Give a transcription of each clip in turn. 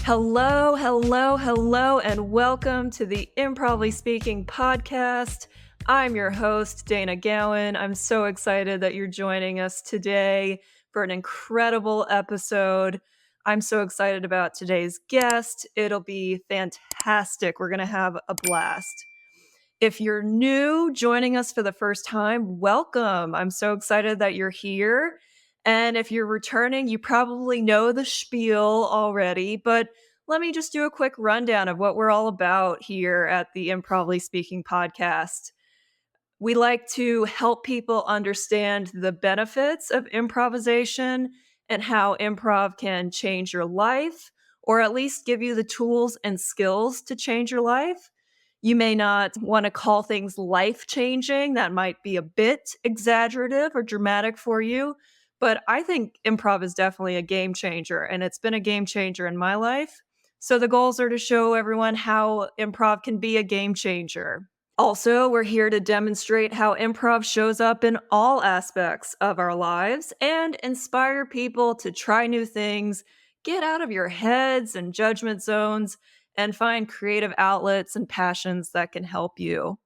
Hello, hello, hello, and welcome to the Improv Speaking podcast. I'm your host, Dana Gowan. I'm so excited that you're joining us today for an incredible episode. I'm so excited about today's guest. It'll be fantastic. We're going to have a blast. If you're new, joining us for the first time, welcome. I'm so excited that you're here. And if you're returning, you probably know the spiel already, but let me just do a quick rundown of what we're all about here at the Improv Speaking podcast. We like to help people understand the benefits of improvisation and how improv can change your life, or at least give you the tools and skills to change your life. You may not want to call things life changing. That might be a bit exaggerative or dramatic for you. But I think improv is definitely a game changer, and it's been a game changer in my life. So the goals are to show everyone how improv can be a game changer. Also, we're here to demonstrate how improv shows up in all aspects of our lives and inspire people to try new things, get out of your heads and judgment zones, and find creative outlets and passions that can help you.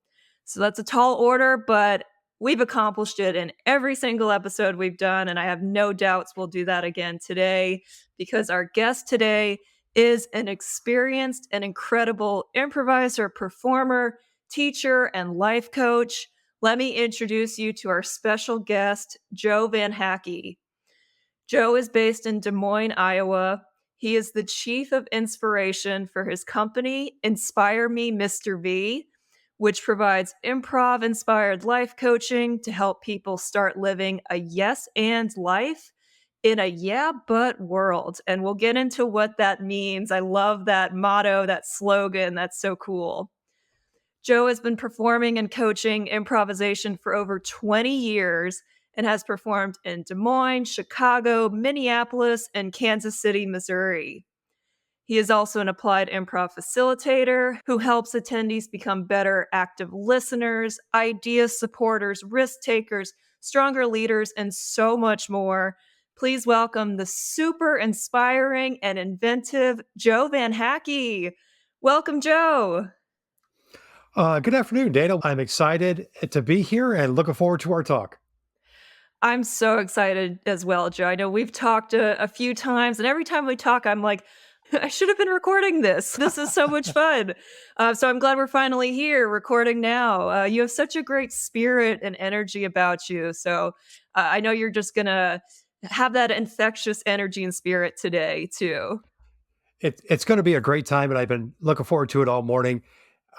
So that's a tall order, but we've accomplished it in every single episode we've done, and I have no doubts we'll do that again today because our guest today is an experienced and incredible improviser, performer, teacher, and life coach. Let me introduce you to our special guest, Joe Van Haecke. Joe is based in Des Moines, Iowa. He is the chief of inspiration for his company, Inspire Me, Mr. V, which provides improv-inspired life coaching to help people start living a yes and life in a yeah but world. And we'll get into what that means. I love that motto, that slogan. That's so cool. Joe has been performing and coaching improvisation for over 20 years and has performed in Des Moines, Chicago, Minneapolis, and Kansas City, Missouri. He is also an applied improv facilitator who helps attendees become better active listeners, idea supporters, risk takers, stronger leaders, and so much more. Please welcome the super inspiring and inventive Joe Van Haecke. Welcome, Joe. Good afternoon, Dana. I'm excited to be here and looking forward to our talk. I'm so excited as well, Joe. I know we've talked a few times, and every time we talk, I'm like, I should have been recording this. This is so much fun. So I'm glad we're finally here recording now. You have such a great spirit and energy about you. So I know you're just going to have that infectious energy and spirit today, too. It's going to be a great time, and I've been looking forward to it all morning.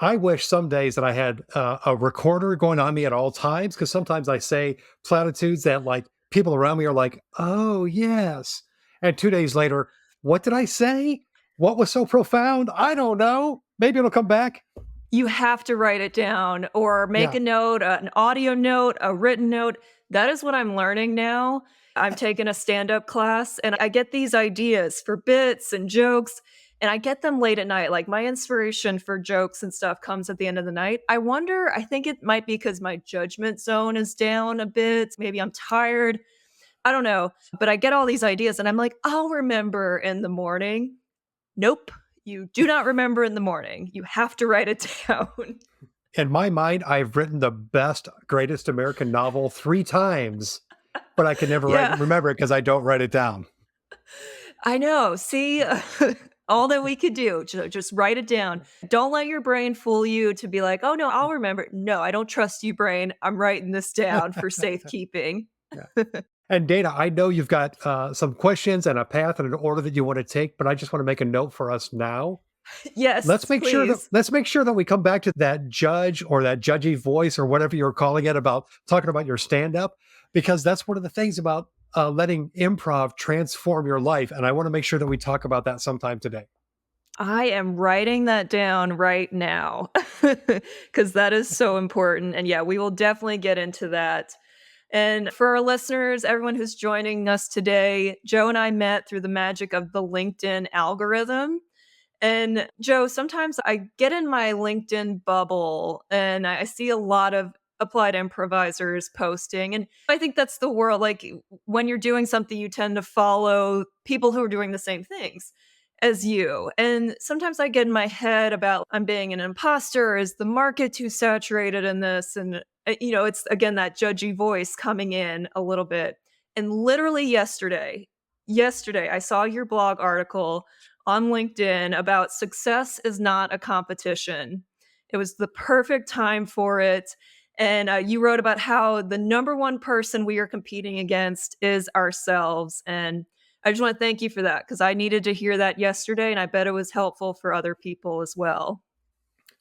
I wish some days that I had a recorder going on me at all times, because sometimes I say platitudes that like people around me are like, "Oh yes," and 2 days later, what did I say? What was so profound? I don't know. Maybe it'll come back. You have to write it down or make Yeah. a note, an audio note, a written note. That is what I'm learning now. I'm taking a stand-up class and I get these ideas for bits and jokes and I get them late at night. Like my inspiration for jokes and stuff comes at the end of the night. I think it might be because my judgment zone is down a bit. Maybe I'm tired. I don't know. But I get all these ideas and I'm like, I'll remember in the morning. Nope. You do not remember in the morning. You have to write it down. In my mind, I've written the best, greatest American novel 3 times, but I can never Yeah, remember it because I don't write it down. I know. See, all that we could do, just write it down. Don't let your brain fool you to be like, oh no, I'll remember. No, I don't trust you, brain. I'm writing this down for safekeeping. Yeah. And Dana, I know you've got some questions and a path and an order that you want to take, but I just want to make a note for us now. Yes, please. Let's make sure that we come back to that judge or that judgy voice or whatever you're calling it about talking about your stand up, because that's one of the things about letting improv transform your life. And I want to make sure that we talk about that sometime today. I am writing that down right now because that is so important. And yeah, we will definitely get into that. And for our listeners, everyone who's joining us today, Joe and I met through the magic of the LinkedIn algorithm. And Joe, sometimes I get in my LinkedIn bubble and I see a lot of applied improvisers posting. And I think that's the world. Like when you're doing something, you tend to follow people who are doing the same things. as you. And sometimes I get in my head about I'm being an imposter. Is the market too saturated in this? And, it's again that judgy voice coming in a little bit. And literally yesterday, I saw your blog article on LinkedIn about success is not a competition. It was the perfect time for it. And you wrote about how the number one person we are competing against is ourselves. And I just want to thank you for that because I needed to hear that yesterday. And I bet it was helpful for other people as well.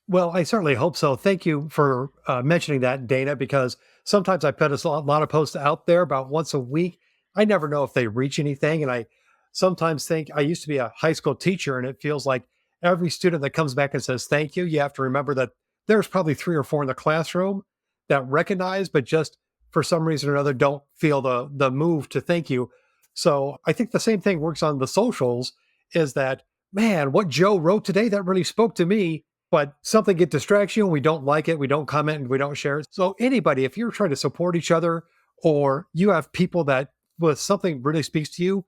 Well, I certainly hope so. Thank you for mentioning that, Dana, because sometimes I put a lot of posts out there about once a week. I never know if they reach anything. And I sometimes think I used to be a high school teacher, and it feels like every student that comes back and says thank you have to remember that there's probably three or four in the classroom that recognize, but just for some reason or another don't feel the move to thank you. So I think the same thing works on the socials is that, man, what Joe wrote today, that really spoke to me, but something get distracts you and we don't like it, we don't comment and we don't share it. So anybody, if you're trying to support each other or you have people that with something really speaks to you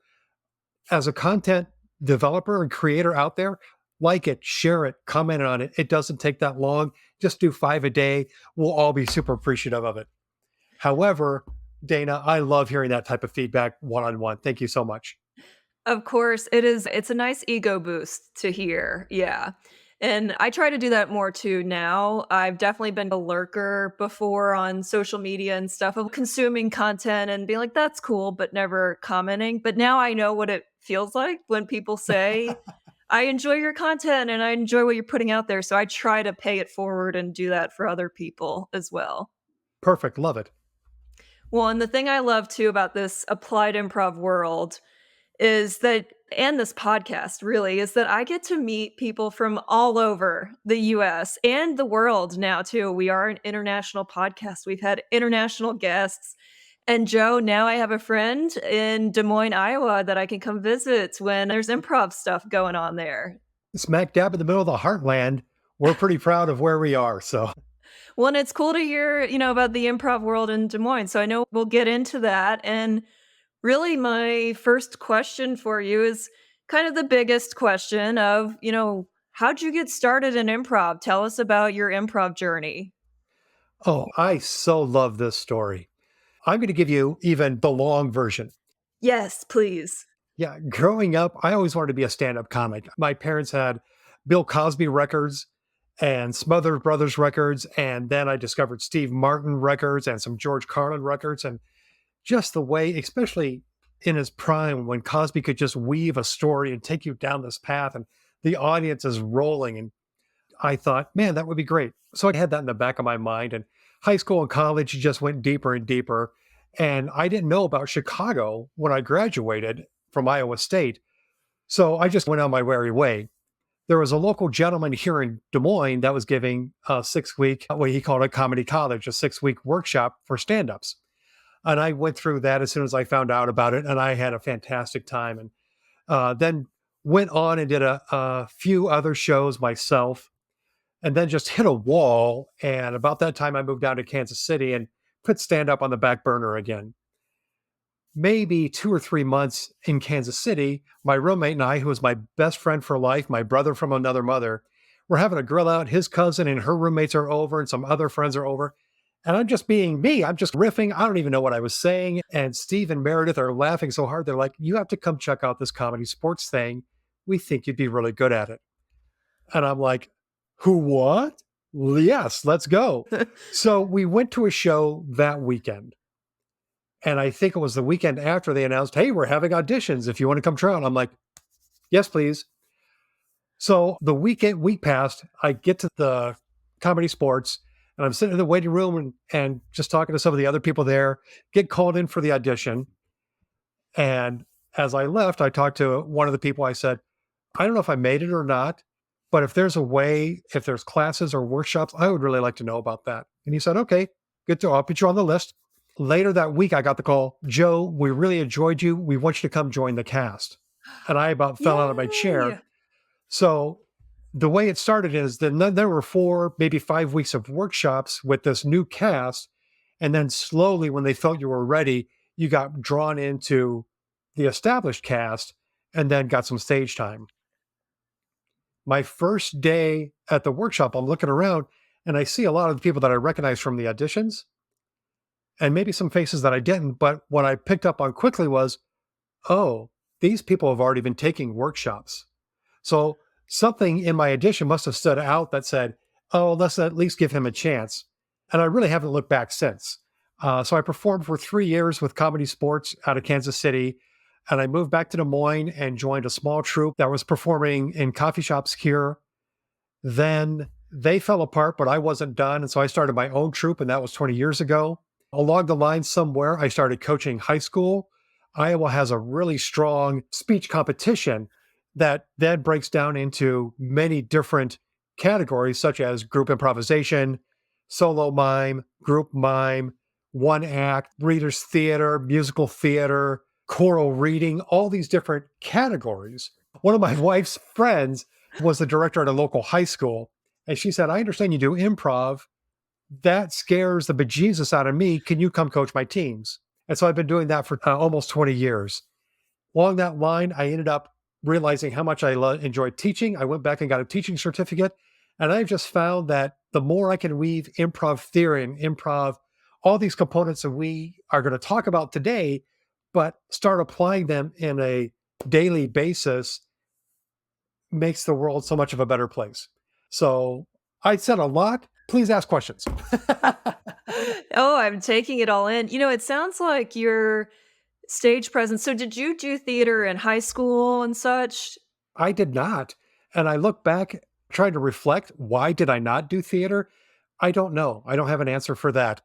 as a content developer and creator out there, like it, share it, comment on it. It doesn't take that long. Just do 5 a day. We'll all be super appreciative of it. However, Dana, I love hearing that type of feedback one-on-one. Thank you so much. Of course, it's a nice ego boost to hear, yeah. And I try to do that more too now. I've definitely been a lurker before on social media and stuff of consuming content and being like, "That's cool," but never commenting. But now I know what it feels like when people say, "I enjoy your content and I enjoy what you're putting out there." So I try to pay it forward and do that for other people as well. Perfect. Love it. Well, and the thing I love too about this applied improv world is that and this podcast really is that I get to meet people from all over the US and the world now too. We are an international podcast. We've had international guests. And Joe, now I have a friend in Des Moines, Iowa that I can come visit when there's improv stuff going on there. Smack dab in the middle of the heartland. We're pretty proud of where we are. So Well, and it's cool to hear, about the improv world in Des Moines. So I know we'll get into that. And really, my first question for you is kind of the biggest question of, how'd you get started in improv? Tell us about your improv journey. oh, I so love this story. I'm going to give you even the long version. Yes, please. Yeah, growing up, I always wanted to be a stand-up comic. My parents had Bill Cosby records and Smothers Brothers records, and then I discovered Steve Martin records and some George Carlin records, and just the way, especially in his prime, when Cosby could just weave a story and take you down this path, and the audience is rolling. And I thought, man, that would be great. So I had that in the back of my mind. And high school and college just went deeper and deeper. And I didn't know about Chicago when I graduated from Iowa State. So I just went on my merry way. There was a local gentleman here in Des Moines that was giving a 6 week, what he called a comedy college, a 6 week workshop for stand ups. And I went through that as soon as I found out about it. And I had a fantastic time. And then went on and did a few other shows myself and then just hit a wall. And about that time, I moved down to Kansas City and put stand up on the back burner again. Maybe 2 or 3 months in Kansas City, my roommate and I, who was my best friend for life, my brother from another mother, we're having a grill out. His cousin and her roommates are over, and some other friends are over. And I'm just being me. I'm just riffing. I don't even know what I was saying. And Steve and Meredith are laughing so hard. They're like, you have to come check out this comedy sports thing. We think you'd be really good at it. And I'm like, who, what? Yes, let's go. So we went to a show that weekend. And I think it was the weekend after they announced, hey, we're having auditions if you want to come try out. I'm like, yes, please. So the week passed. I get to the comedy sports and I'm sitting in the waiting room and just talking to some of the other people there, get called in for the audition. And as I left, I talked to one of the people. I said, I don't know if I made it or not, but if there's a way, if there's classes or workshops, I would really like to know about that. And he said, okay, good to, I'll put you on the list. Later that week, I got the call, Joe, we really enjoyed you. We want you to come join the cast. And I about fell out of my chair. Yay! So the way it started is then there were 4, maybe 5 weeks of workshops with this new cast. And then slowly, when they felt you were ready, you got drawn into the established cast and then got some stage time. My first day at the workshop, I'm looking around and I see a lot of the people that I recognize from the auditions and maybe some faces that I didn't. But what I picked up on quickly was, oh, these people have already been taking workshops. So something in my audition must have stood out that said, oh, let's at least give him a chance. And I really haven't looked back since. So I performed for 3 years with Comedy Sports out of Kansas City. And I moved back to Des Moines and joined a small troupe that was performing in coffee shops here. Then they fell apart, but I wasn't done. And so I started my own troupe, and that was 20 years ago. Along the line, somewhere, I started coaching high school. Iowa has a really strong speech competition that then breaks down into many different categories, such as group improvisation, solo mime, group mime, one act, readers theater, musical theater, choral reading, all these different categories. One of my wife's friends was the director at a local high school. And she said, I understand you do improv. That scares the bejesus out of me. Can you come coach my teams? And so I've been doing that for almost 20 years. Along that line, I ended up realizing how much I enjoyed teaching. I went back and got a teaching certificate. And I've just found that the more I can weave improv theory and improv, all these components that we are going to talk about today, but start applying them in a daily basis, makes the world so much of a better place. So I said a lot. Please ask questions. Oh, I'm taking it all in. It sounds like your stage presence. So did you do theater in high school and such? I did not. And I look back trying to reflect, why did I not do theater? I don't know. I don't have an answer for that.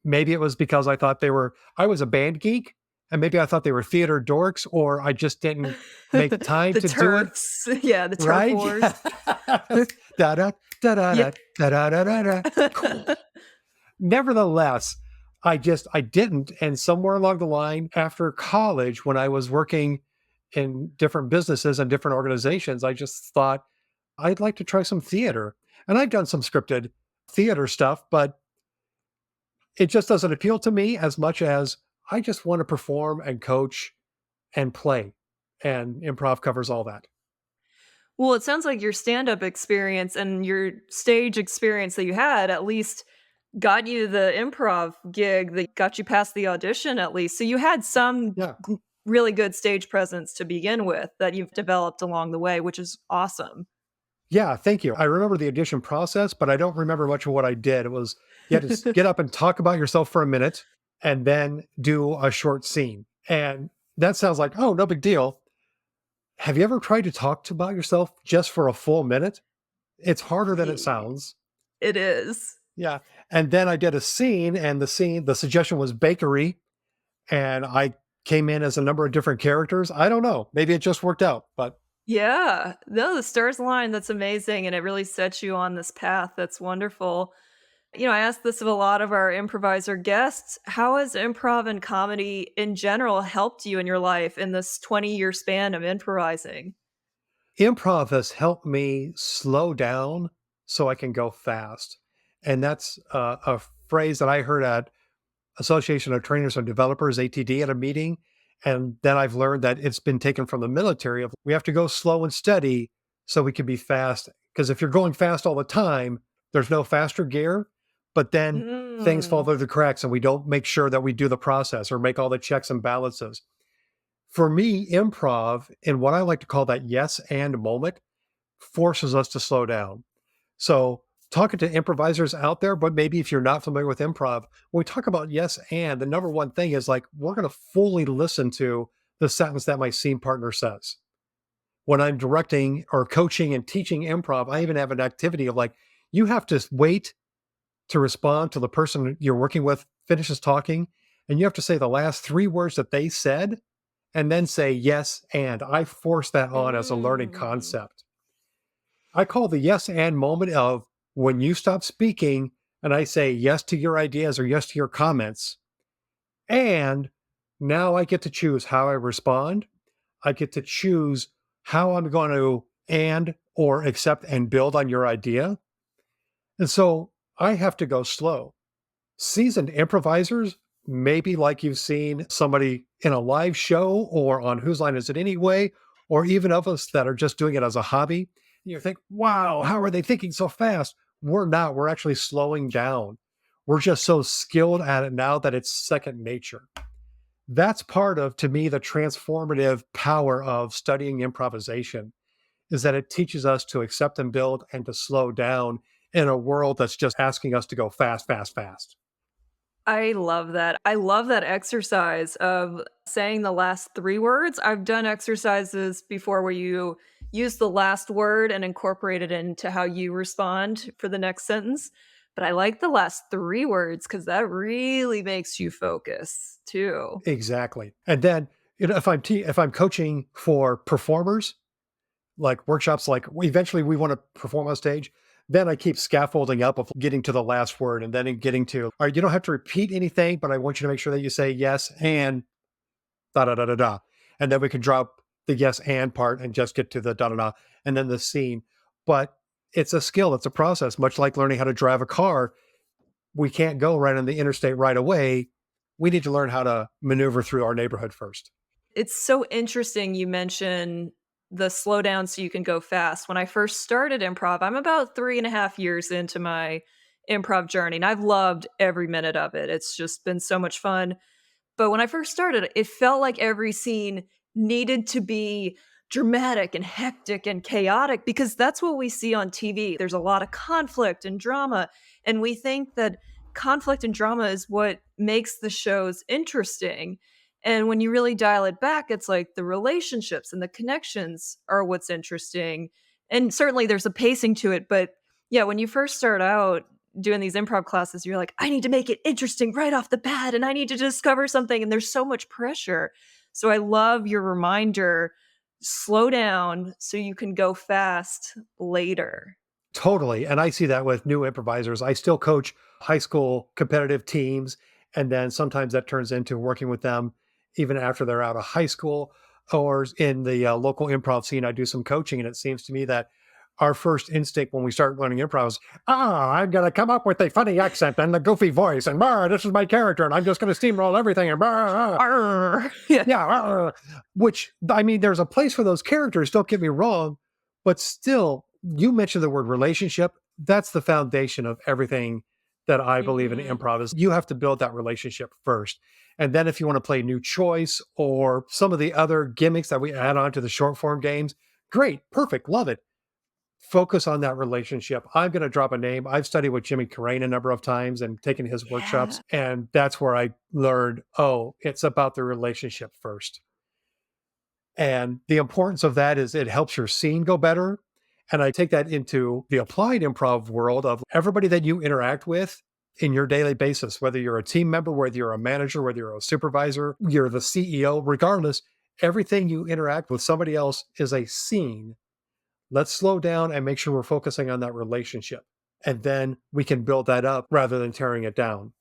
Maybe it was because I was a band geek, and maybe I thought they were theater dorks, or I just didn't make time The to do it. turfs. Yeah, the turf Right? wars. Da da da da Yeah. da da da da da da. Cool. Nevertheless, I didn't. And somewhere along the line after college, when I was working in different businesses and different organizations, I just thought I'd like to try some theater. And I've done some scripted theater stuff, but it just doesn't appeal to me as much as I just want to perform and coach and play. And improv covers all that. Well, it sounds like your stand-up experience and your stage experience that you had at least got you the improv gig that got you past the audition at least. So you had some Yeah. really good stage presence to begin with that you've developed along the way, which is awesome. Yeah, thank you. I remember the audition process, but I don't remember much of what I did. It was you had to get up and talk about yourself for a minute and then do a short scene. And that sounds like, oh, no big deal. Have you ever tried to about yourself just for a full minute? It's harder than it Ye sounds. It is. Yeah. And then I did a scene, and the suggestion was bakery, and I came in as a number of different characters. I don't know. Maybe it just worked out, but Yeah. No, the stars align, that's amazing, and it really sets you on this path, that's wonderful. I ask this of a lot of our improviser guests. How has improv and comedy in general helped you in your life in this 20-year span of improvising? improv has helped me slow down so I can go fast. And that's a phrase that I heard at Association of Trainers and Developers, ATD, at a meeting. And then I've learned that it's been taken from the military of we have to go slow and steady so we can be fast. Because if you're going fast all the time, there's no faster gear, but then things fall Mm. through the cracks and we don't make sure that we do the process or make all the checks and balances. For me, improv, in what I like to call that yes and moment, forces us to slow down. So, talking to improvisers out there, but maybe if you're not familiar with improv, when we talk about yes and, the number one thing is like, we're going to fully listen to the sentence that my scene partner says. When I'm directing or coaching and teaching improv, I even have an activity of like, you have to wait to respond till the person you're working with finishes talking. And you have to say the last three words that they said and then say yes and. I force that on as a learning Mm. concept. I call the yes and moment of when you stop speaking and I say yes to your ideas or yes to your comments. And now I get to choose how I respond. I get to choose how I'm going to and or accept and build on your idea. And so I have to go slow. Seasoned improvisers, maybe like you've seen somebody in a live show or on Whose Line Is It Anyway, or even of us that are just doing it as a hobby, You think, wow, how are they thinking so fast? We're not. We're actually slowing down. We're just so skilled at it now that it's second nature. That's part of, to me, the transformative power of studying improvisation is that it teaches us to accept and build and to slow down in a world that's just asking us to go fast, fast, fast. I love that. I love that exercise of saying the last 3 words. I've done exercises before where you use the last word and incorporate it into how you respond for the next sentence, but I like the last 3 words because that really makes you focus too. Exactly. And then, if I'm coaching for performers, like workshops, like eventually we want to perform on stage, then I keep scaffolding up of getting to the last word and then in getting to, all right, you don't have to repeat anything, but I want you to make sure that you say yes and da da da da da. And then we can drop the yes and part and just get to the da da da and then the scene. But it's a skill, it's a process, much like learning how to drive a car. We can't go right on the interstate right away. We need to learn how to maneuver through our neighborhood first. It's so interesting you mention the slow down so you can go fast. When I first started improv, I'm about 3.5 years into my improv journey, and I've loved every minute of it. It's just been so much fun. But when I first started, it felt like every scene needed to be dramatic and hectic and chaotic because that's what we see on TV. There's a lot of conflict and drama, and we think that conflict and drama is what makes the shows interesting. And when you really dial it back, it's like the relationships and the connections are what's interesting. And certainly there's a pacing to it, but yeah, when you first start out, doing these improv classes, you're like, I need to make it interesting right off the bat and I need to discover something. And there's so much pressure. So I love your reminder slow down so you can go fast later. Totally. And I see that with new improvisers. I still coach high school competitive teams. And then sometimes that turns into working with them even after they're out of high school or in the local improv scene. I do some coaching. And it seems to me that our first instinct when we start learning improv is, I'm going to come up with a funny accent and a goofy voice. And this is my character. And I'm just going to steamroll everything. And Arr. Yeah. yeah. Which, I mean, there's a place for those characters. Don't get me wrong. But still, you mentioned the word relationship. That's the foundation of everything that I believe in Mhm. improv is you have to build that relationship first. And then if you want to play new choice or some of the other gimmicks that we add on to the short form games, great, perfect, love it. Focus on that relationship. I'm going to drop a name. I've studied with Jimmy Carrane a number of times and taken his workshops. Yeah. And that's where I learned, oh, it's about the relationship first. And the importance of that is it helps your scene go better. And I take that into the applied improv world of everybody that you interact with in your daily basis, whether you're a team member, whether you're a manager, whether you're a supervisor, you're the CEO, regardless, everything you interact with somebody else is a scene. Let's slow down and make sure we're focusing on that relationship. And then we can build that up rather than tearing it down.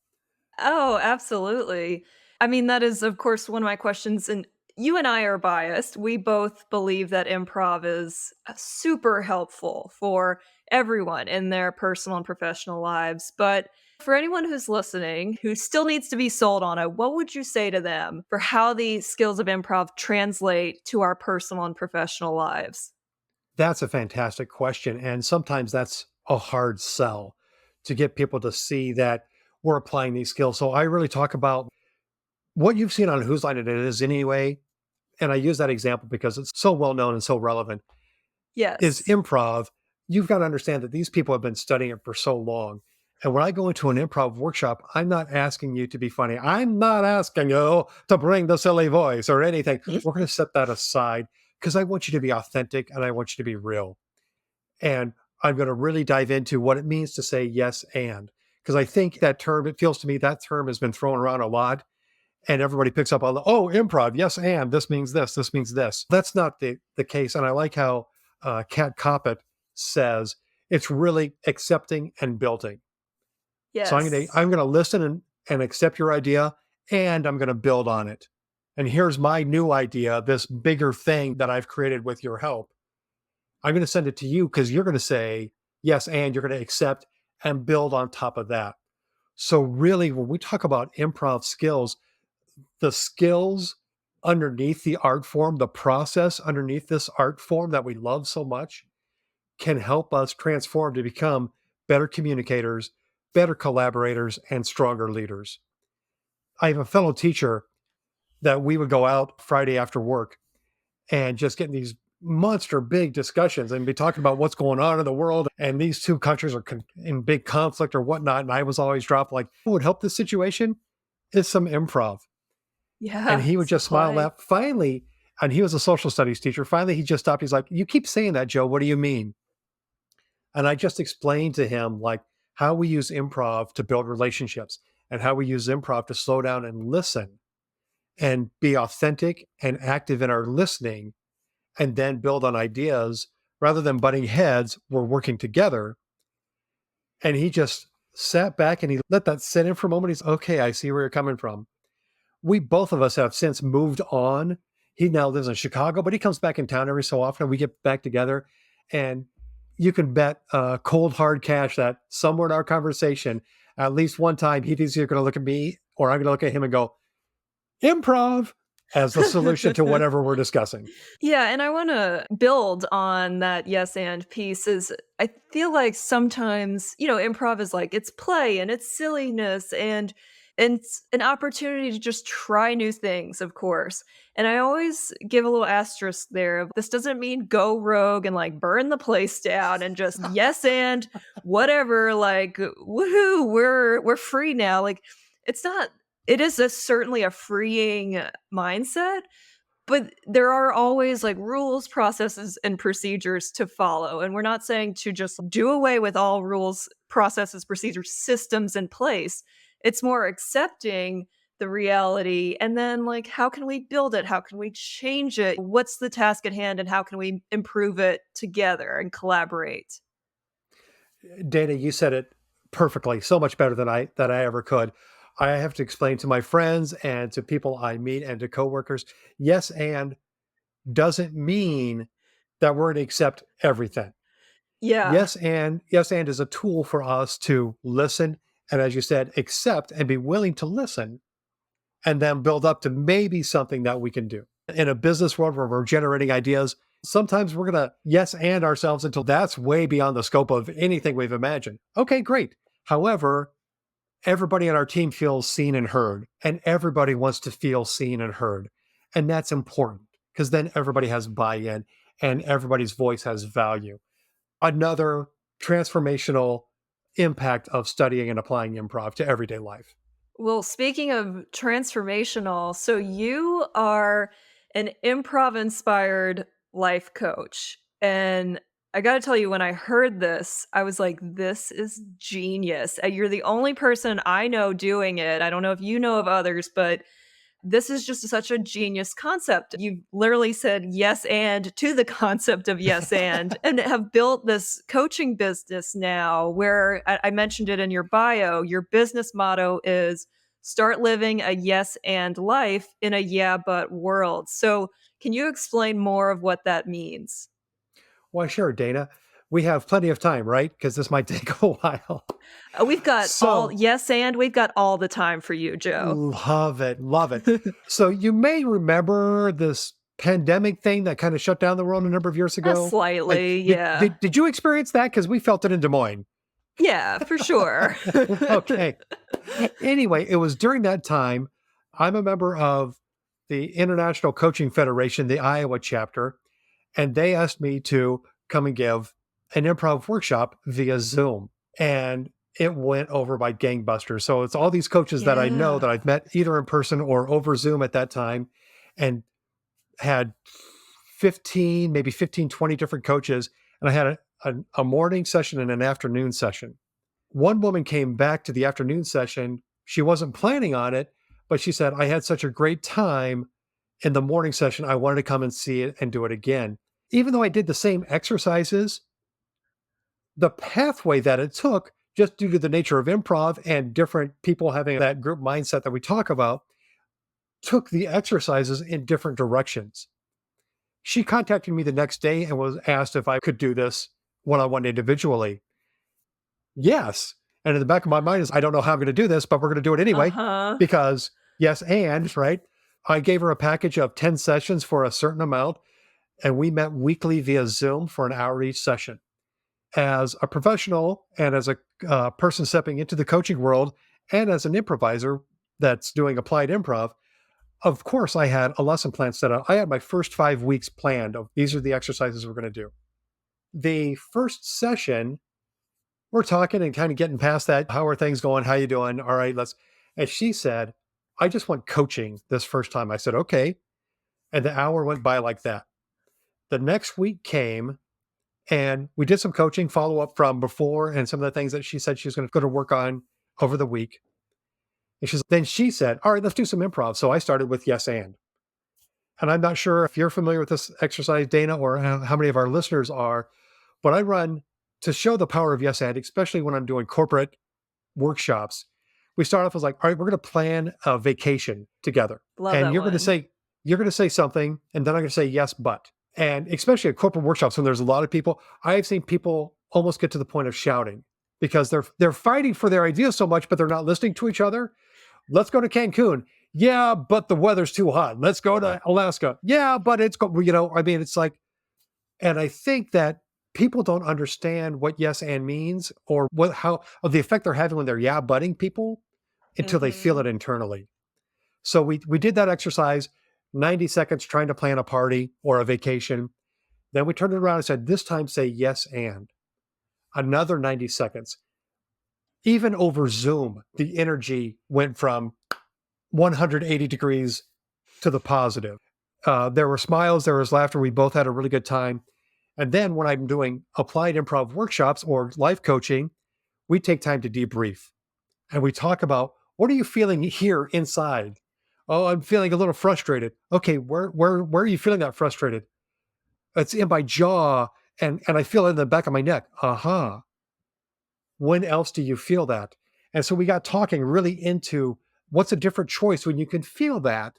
Oh, absolutely. I mean, that is, of course, one of my questions. And you and I are biased. We both believe that improv is super helpful for everyone in their personal and professional lives. But for anyone who's listening who still needs to be sold on it, what would you say to them for how the skills of improv translate to our personal and professional lives? That's a fantastic question. And sometimes that's a hard sell to get people to see that we're applying these skills. So I really talk about what you've seen on Whose Line It Is anyway. And I use that example because it's so well known and so relevant. Is Yes. improv. You've got to understand that these people have been studying it for so long. And when I go into an improv workshop, I'm not asking you to be funny. I'm not asking you to bring the silly voice or anything. We're going to set that aside because I want you to be authentic and I want you to be real. And I'm going to really dive into what it means to say yes and because I think that term, it feels to me that term has been thrown around a lot and everybody picks up on the, oh, improv, yes and this means this means this. That's not the case. And I like how Kat Koppett says it's really accepting and building. So Yes. I'm gonna listen and accept your idea and I'm gonna build on it. And here's my new idea, this bigger thing that I've created with your help. I'm going to send it to you because you're going to say yes, and you're going to accept and build on top of that. So, really, when we talk about improv skills, the skills underneath the art form, the process underneath this art form that we love so much can help us transform to become better communicators, better collaborators, and stronger leaders. I have a fellow teacher that we would go out Friday after work and just get in these monster big discussions and be talking about what's going on in the world. And these two countries are in big conflict or whatnot. And I was always dropped like, what would help this situation is some improv. And Yeah, he would some just smile, play. laugh. Finally, and he was a social studies teacher. Finally, he just stopped. He's like, you keep saying that, Joe. What do you mean? And I just explained to him like how we use improv to build relationships and how we use improv to slow down and listen and be authentic and active in our listening and then build on ideas rather than butting heads. We're working together. And he just sat back and he let that sit in for a moment. He's okay. I see where you're coming from. We both of us have since moved on. He now lives in Chicago, but he comes back in town every so often. We get back together, and you can bet cold hard cash that somewhere in our conversation, at least one time, he's either going to look at me or I'm going to look at him and go, improv as the solution to whatever we're discussing. Yeah, and I wanna build on that yes and piece is I feel like sometimes, improv is like it's play and it's silliness and it's an opportunity to just try new things, of course. And I always give a little asterisk there of this doesn't mean go rogue and like burn the place down and just yes and whatever, like woohoo, we're free now. Like it's not it is certainly a freeing mindset, but there are always, like, rules, processes, and procedures to follow, and we're not saying to just do away with all rules, processes, procedures, systems in place. It's more accepting the reality, and then, like, how can we build it? How can we change it? What's the task at hand, and how can we improve it together and collaborate? Dana, you said it perfectly, so much better than I ever could. I have to explain to my friends and to people I meet and to coworkers, yes, and doesn't mean that we're going to accept everything. Yeah. Yes, and is a tool for us to listen and, as you said, accept and be willing to listen and then build up to maybe something that we can do. In a business world where we're generating ideas, sometimes we're going to yes and ourselves until that's way beyond the scope of anything we've imagined. Okay, great. However, everybody on our team feels seen and heard, and everybody wants to feel seen and heard. And that's important because then everybody has buy in and everybody's voice has value. Another transformational impact of studying and applying improv to everyday life. Well, speaking of transformational, so you are an improv inspired life coach. And I got to tell you, when I heard this, I was like, this is genius. You're the only person I know doing it. I don't know if you know of others, but this is just such a genius concept. You literally said yes and to the concept of yes and have built this coaching business now where I mentioned it in your bio. Your business motto is start living a yes and life in a yeah but world. So, can you explain more of what that means? Why, sure, Dana. We have plenty of time, right? Because this might take a while. We've got all So, yes and we've got all the time for you, Joe. love it, love it. So, you may remember this pandemic thing that kind of shut down the world a number of years ago. Like, Slightly, did, yeah. did, did you experience that? Because we felt it in Des Moines. Yeah, for sure. Okay. Anyway, it was during that time. I'm a member of the International Coaching Federation, the Iowa chapter, and they asked me to come and give an improv workshop via Zoom. And it went over by gangbusters. So it's all these coaches that I know that Yeah. I've met either in person or over Zoom at that time and had 15, maybe 15, 20 different coaches. And I had a morning session and an afternoon session. One woman came back to the afternoon session. She wasn't planning on it, but she said, I had such a great time in the morning session. I wanted to come and see it and do it again. Even though I did the same exercises, the pathway that it took, just due to the nature of improv and different people having that group mindset that we talk about, took the exercises in different directions. She contacted me the next day and was asked if I could do this one on one individually. Yes. And in the back of my mind is, I don't know how I'm going to do this, but we're going to do it anyway Uh-huh. because yes, and right. I gave her a package of 10 sessions for a certain amount, and we met weekly via Zoom for an hour each session. as a professional and as a person stepping into the coaching world and as an improviser that's doing applied improv, of course, I had a lesson plan set out. I had my first 5 weeks planned of these are the exercises we're going to do. The first session, we're talking and kind of getting past that. How are things going? How you doing? All right, let's. And she said, I just want coaching this first time. I said, okay. And the hour went by like that. The next week came and we did some coaching follow up from before and some of the things that she said she was going to go to work on over the week. And then she said, all right, let's do some improv. So I started with yes and. And I'm not sure if you're familiar with this exercise, Dana, or how many of our listeners are, but I run to show the power of yes and, especially when I'm doing corporate workshops. We start off as like, all right, we're going to plan a vacation together. Love And that one. you're going to say something, and then I'm going to say yes, but. And especially at corporate workshops, when there's a lot of people, I've seen people almost get to the point of shouting because they're fighting for their ideas so much, but they're not listening to each other. Let's go to Cancun. Yeah, but the weather's too hot. Let's go to Alaska. Yeah, but it's like, and I think that people don't understand what yes and means or or the effect they're having when they're yeah butting people until they feel Mhm. it internally. So we did that exercise, 90 seconds trying to plan a party or a vacation. Then we turned it around and said, this time say yes and. Another 90 seconds. Even over Zoom, the energy went from 180 degrees to the positive. There were smiles, there was laughter. We both had a really good time. And then when I'm doing applied improv workshops or life coaching, we take time to debrief and we talk about what are you feeling here inside? Oh, I'm feeling a little frustrated. Okay, where are you feeling that frustrated? It's in my jaw and I feel it in the back of my neck. Uh-huh. When else do you feel that? And so we got talking really into what's a different choice when you can feel that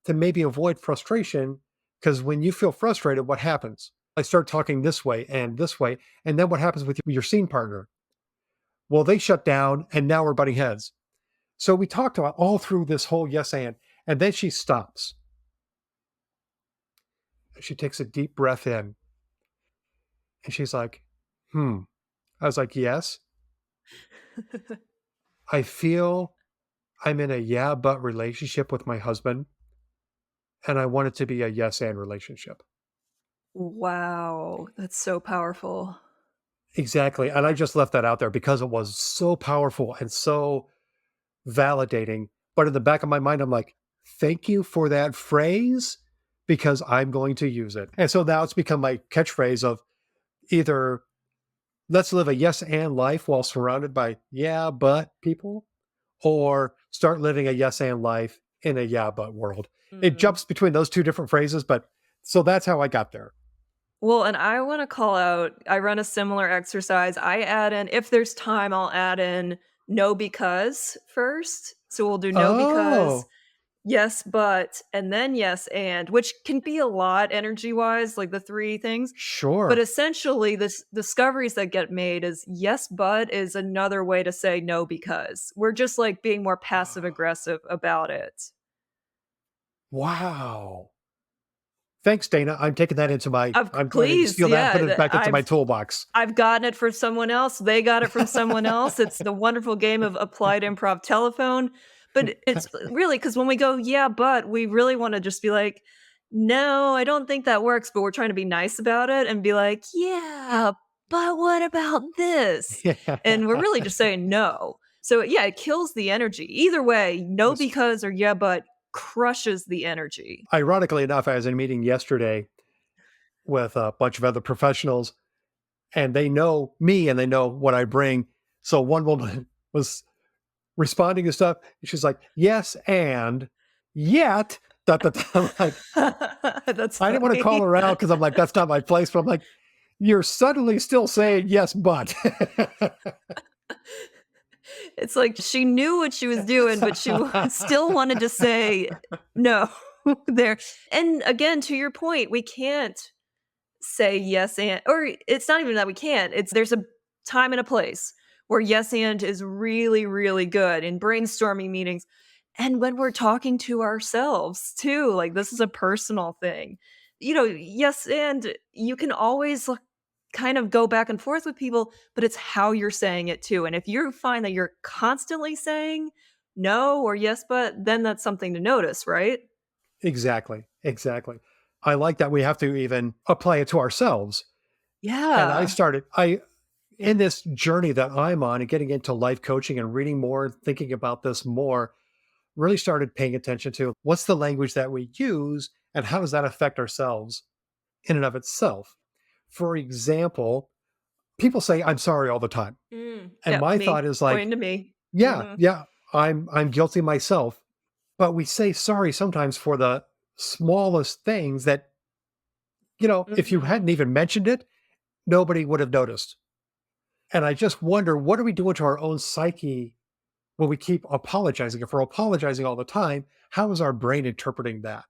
to maybe avoid frustration. Because when you feel frustrated, what happens? I start talking this way and this way. And then what happens with your scene partner? Well, they shut down and now we're butting heads. So we talked about all through this whole yes and then she stops. She takes a deep breath in and she's like, hmm. I was like, yes, I feel I'm in a yeah, but relationship with my husband, and I want it to be a yes and relationship. Wow, that's so powerful. Exactly. And I just left that out there because it was so powerful and so validating. But in the back of my mind, I'm like, thank you for that phrase because I'm going to use it. And so now it's become my catchphrase of either let's live a yes and life while surrounded by yeah, but people, or start living a yes and life in a yeah, but world. It Mm. jumps between those two different phrases, but so that's how I got there. Well, and I wanna call out I run a similar exercise. I add in if there's time, I'll add in "no because" first. So we'll do "no because," Oh, "yes but," and then "yes and," which can be a lot energy-wise, like the 3 things, but sure. essentially, the discoveries that get made is "yes but" is another way to say "no because." We're just, like, being more passive aggressive about it. Wow. Thanks, Dana. I'm taking that into my Of I'm going to please, steal that and yeah, put it back into my I've toolbox. gotten it from someone else, they got it from someone else, it's the wonderful game of applied improv telephone, but it's really because when we go, "Yeah, but," we really wanna just be like, "No, I don't think that works," but we're trying to be nice about it and be like, "Yeah, but what about this?" And we're really just saying no. So, yeah, it kills the energy. Either way, no Yes. because or yeah, but crushes the energy. Ironically enough, I was in a meeting yesterday with a bunch of other professionals, and they know me and they know what I bring. So one woman was responding to stuff. And she's like, yes, and yet, da, da, da. I'm like, That's I didn't want to call funny. her out because I'm like, that's not my place. But I'm like, you're suddenly still saying yes, but. It's like she knew what she was doing, but she still wanted to say no there. And again, to your point, we can't say yes and or it's not even that we can't. It's there's a time and a place where yes and is really, really good in brainstorming meetings. And when we're talking to ourselves too, like this is a personal thing. Yes, and you can always kind of go back and forth with people, but it's how you're saying it too. And if you find that you're constantly saying no or yes, but then that's something to notice, right? Exactly. Exactly. I like that we have to even apply it to ourselves. And Yeah. in this journey that I'm on and getting into life coaching and reading more, thinking about this more, really started paying attention to what's the language that we use and how does that affect ourselves in and of itself. For example, people say, I'm sorry all the time. And Yep, my thought me. is like, Pointing to me. yeah, Mhm. yeah, I'm guilty myself. But we say sorry sometimes for the smallest things that, if you Mhm. hadn't even mentioned it, nobody would have noticed. And I just wonder, what are we doing to our own psyche when we keep apologizing? If we're apologizing all the time, how is our brain interpreting that?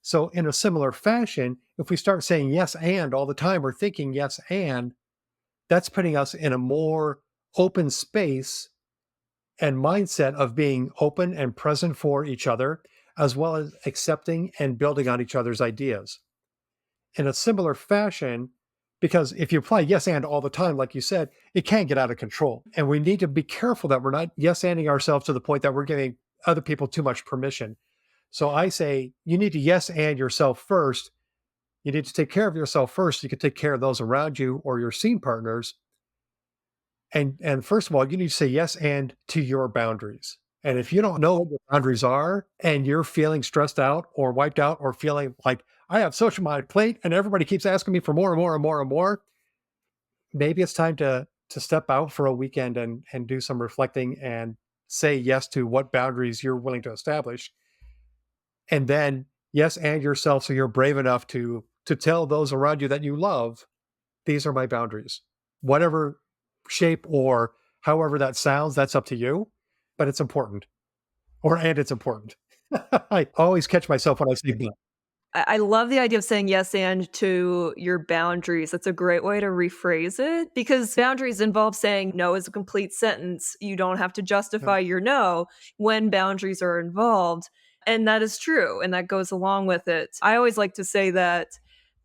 So, in a similar fashion, if we start saying yes and all the time, or thinking yes and, that's putting us in a more open space and mindset of being open and present for each other, as well as accepting and building on each other's ideas. In a similar fashion, because if you apply yes and all the time, like you said, it can get out of control. And we need to be careful that we're not yes anding ourselves to the point that we're giving other people too much permission. So I say you need to yes and yourself first. You need to take care of yourself first. You can take care of those around you or your scene partners. And first of all, you need to say yes and to your boundaries. And if you don't know what your boundaries are and you're feeling stressed out or wiped out or feeling like I have so much on my plate and everybody keeps asking me for more and more and more and more, maybe it's time to step out for a weekend and do some reflecting and say yes to what boundaries you're willing to establish. And then yes and yourself so you're brave enough to tell those around you that you love, these are my boundaries. Whatever shape or however that sounds, that's up to you, but it's important. And it's important. I always catch myself when I say "but." I love the idea of saying yes and to your boundaries. That's a great way to rephrase it because boundaries involve saying no as a complete sentence. You don't have to Yeah. justify your no when boundaries are involved. And that is true. And that goes along with it. I always like to say that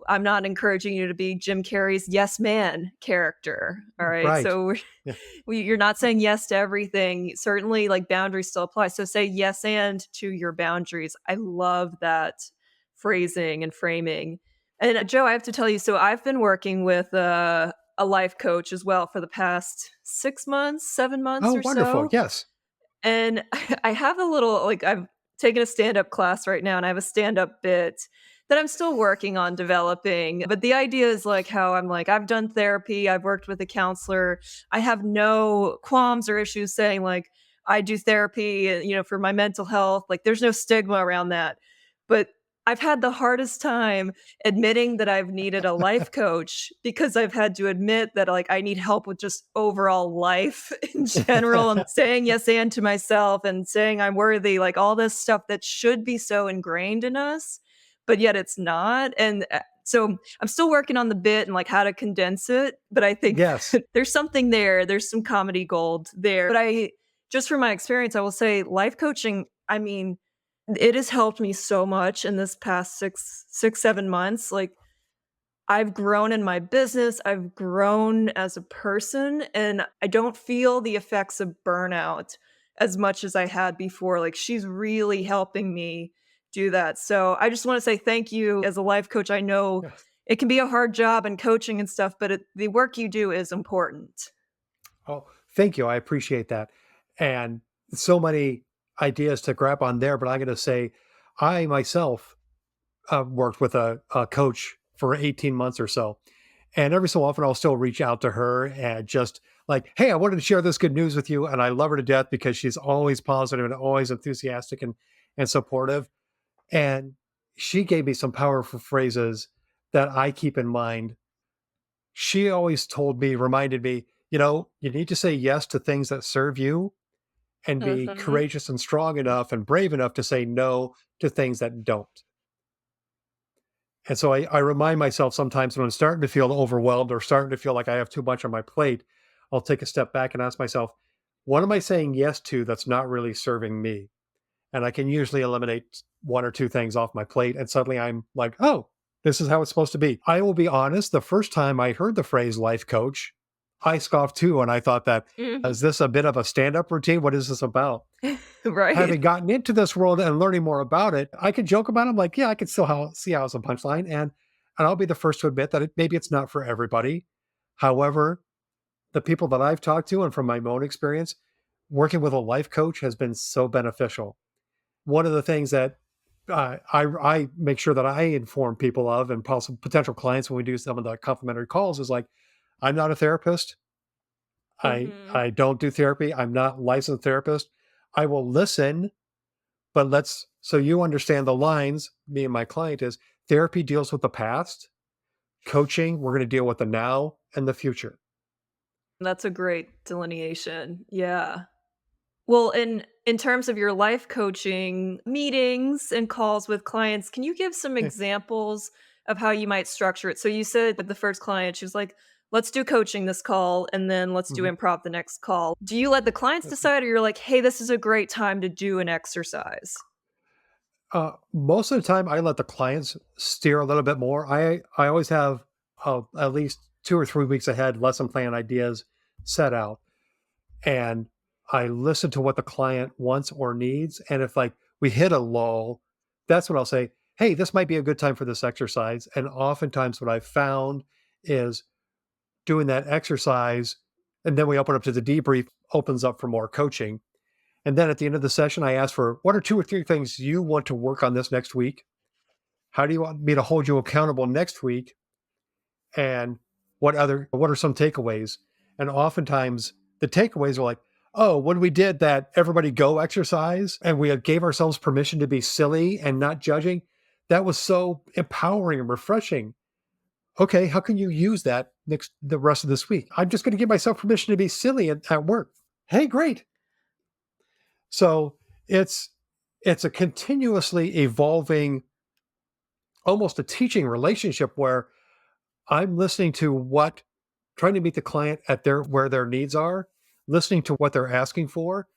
I'm not encouraging you to be Jim Carrey's yes man character. All right. Right. So Yeah. you're not saying yes to everything. Certainly, like boundaries still apply. So say yes and to your boundaries. I love that phrasing and framing. And Joe, I have to tell you, so I've been working with a life coach as well for the past 6 months, 7 months Oh, or wonderful. so. Yes. And I have a little like I've taken a stand-up class right now and I have a stand-up bit that I'm still working on developing. But the idea is like how I'm like, I've done therapy, I've worked with a counselor. I have no qualms or issues saying like I do therapy, for my mental health. Like there's no stigma around that. But I've had the hardest time admitting that I've needed a life coach because I've had to admit that like I need help with just overall life in general and saying yes and to myself and saying I'm worthy, like all this stuff that should be so ingrained in us, but yet it's not. And so I'm still working on the bit and like how to condense it, but I think Yes. there's something there. There's some comedy gold there. But I just from my experience, I will say life coaching, I mean, it has helped me so much in this past 7 months. Like, I've grown in my business, I've grown as a person, and I don't feel the effects of burnout as much as I had before. Like, she's really helping me do that. So, I just wanna say thank you as a life coach. I know Yes. it can be a hard job and coaching and stuff, but the work you do is important. Oh, thank you. I appreciate that. And so many ideas to grab on there, but I'm going to say I myself worked with a coach for 18 months or so. And every so often, I'll still reach out to her and just like, hey, I wanted to share this good news with you. And I love her to death because she's always positive and always enthusiastic and supportive. And she gave me some powerful phrases that I keep in mind. She always told me, reminded me, you need to say yes to things that serve you and be Mhm. courageous and strong enough and brave enough to say no to things that don't. And so I remind myself sometimes when I'm starting to feel overwhelmed or starting to feel like I have too much on my plate, I'll take a step back and ask myself, what am I saying yes to that's not really serving me? And I can usually eliminate one or two things off my plate. And suddenly I'm like, oh, This is how it's supposed to be. I will be honest, the first time I heard the phrase life coach, I scoffed too. And I thought that, Mhm. is this a bit of a stand up routine? What is this about? Right. Having gotten into this world and learning more about it, I could joke about it. I'm like, yeah, I can still see how it's a punchline. And I'll be the first to admit that maybe it's not for everybody. However, the people that I've talked to and from my own experience, working with a life coach has been so beneficial. One of the things that I make sure that I inform people of and possible potential clients when we do some of the complimentary calls is like, I'm not a therapist. Mhm. I don't do therapy. I'm not licensed therapist. I will listen, but let's so you understand the lines. Me and my client is therapy deals with the past. Coaching, we're going to deal with the now and the future. That's a great delineation. Yeah. Well, in terms of your life coaching meetings and calls with clients, can you give some Yeah. examples of how you might structure it? So you said that the first client, she was like, "Let's do coaching this call, and then let's do Mhm. improv the next call." Do you let the clients decide, or you're like, "Hey, this is a great time to do an exercise?" Most of the time, I let the clients steer a little bit more. I always have at least 2 or 3 weeks ahead lesson plan ideas set out, and I listen to what the client wants or needs. And if like we hit a lull, that's when I'll say, "Hey, this might be a good time for this exercise." And oftentimes, what I've found is doing that exercise, and then we open up to the debrief, opens up for more coaching. And then at the end of the session, I ask for what are 2 or 3 things you want to work on this next week? How do you want me to hold you accountable next week? And what are some takeaways? And oftentimes the takeaways are like, oh, when we did that everybody go exercise and we gave ourselves permission to be silly and not judging, that was so empowering and refreshing. Okay, how can you use that the rest of this week? I'm just going to give myself permission to be silly at work. Hey, great. So it's it's a continuously evolving, almost a teaching relationship where I'm listening to trying to meet the client at where their needs are, listening to what they're asking for,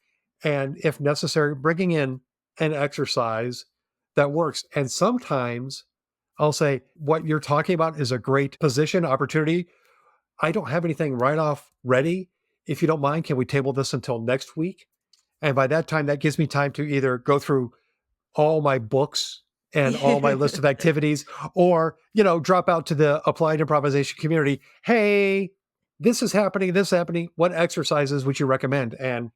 and if necessary, bringing in an exercise that works. And sometimes I'll say, what you're talking about is a great position opportunity. I don't have anything right off ready. If you don't mind, can we table this until next week? And by that time, that gives me time to either go through all my books and all my list of activities, or, drop out to the applied improvisation community. Hey, this is happening. What exercises would you recommend? And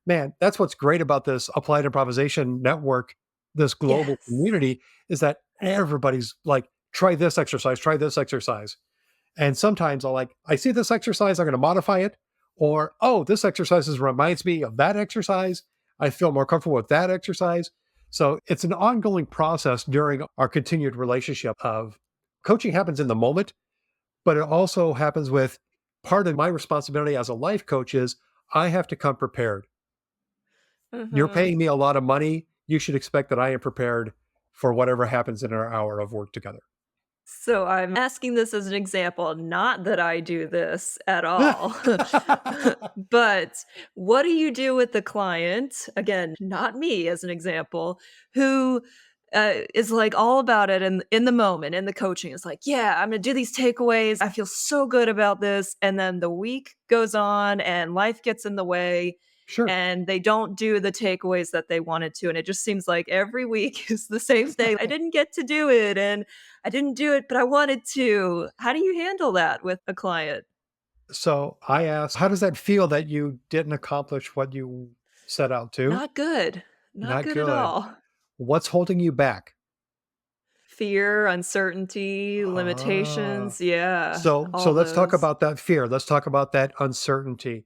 man, that's what's great about this applied improvisation network, this global Yes. community, is that everybody's like, try this exercise, try this exercise. And sometimes I see this exercise, I'm going to modify it. Or, oh, this exercise reminds me of that exercise. I feel more comfortable with that exercise. So it's an ongoing process during our continued relationship of coaching happens in the moment, but it also happens with part of my responsibility as a life coach is I have to come prepared. You're Mhm. paying me a lot of money. You should expect that I am prepared for whatever happens in our hour of work together. So I'm asking this as an example, not that I do this at all. But what do you do with the client, again, not me as an example, who, is, like, all about it in the moment, in the coaching, is like, "Yeah, I'm gonna do these takeaways, I feel so good about this," and then the week goes on and life gets in the way, Sure. and they don't do the takeaways that they wanted to, and it just seems like every week is the same thing, "I didn't get to do it," and I didn't do it, but I wanted to. How do you handle that with a client? So I asked, how does that feel that you didn't accomplish what you set out to? Not good. Not Not good at good. all. What's holding you back? Fear, uncertainty, Ah. limitations, yeah, So all let's talk those. about that fear. Let's talk about that uncertainty.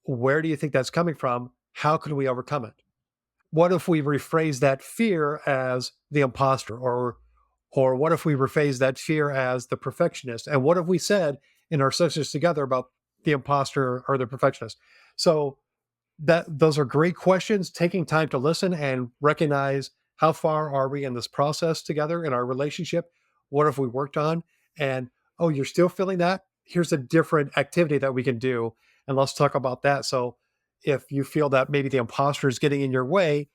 Where do you think that's coming from? How can we overcome it? What if we rephrase that fear as the imposter, or what if we rephrase that fear as the perfectionist? And what have we said in our sessions together about the imposter or the perfectionist? So those are great questions. Taking time to listen and recognize how far are we in this process together in our relationship? What have we worked on? And oh, you're still feeling that? Here's a different activity that we can do, and let's talk about that. So if you feel that maybe the imposter is getting in your way,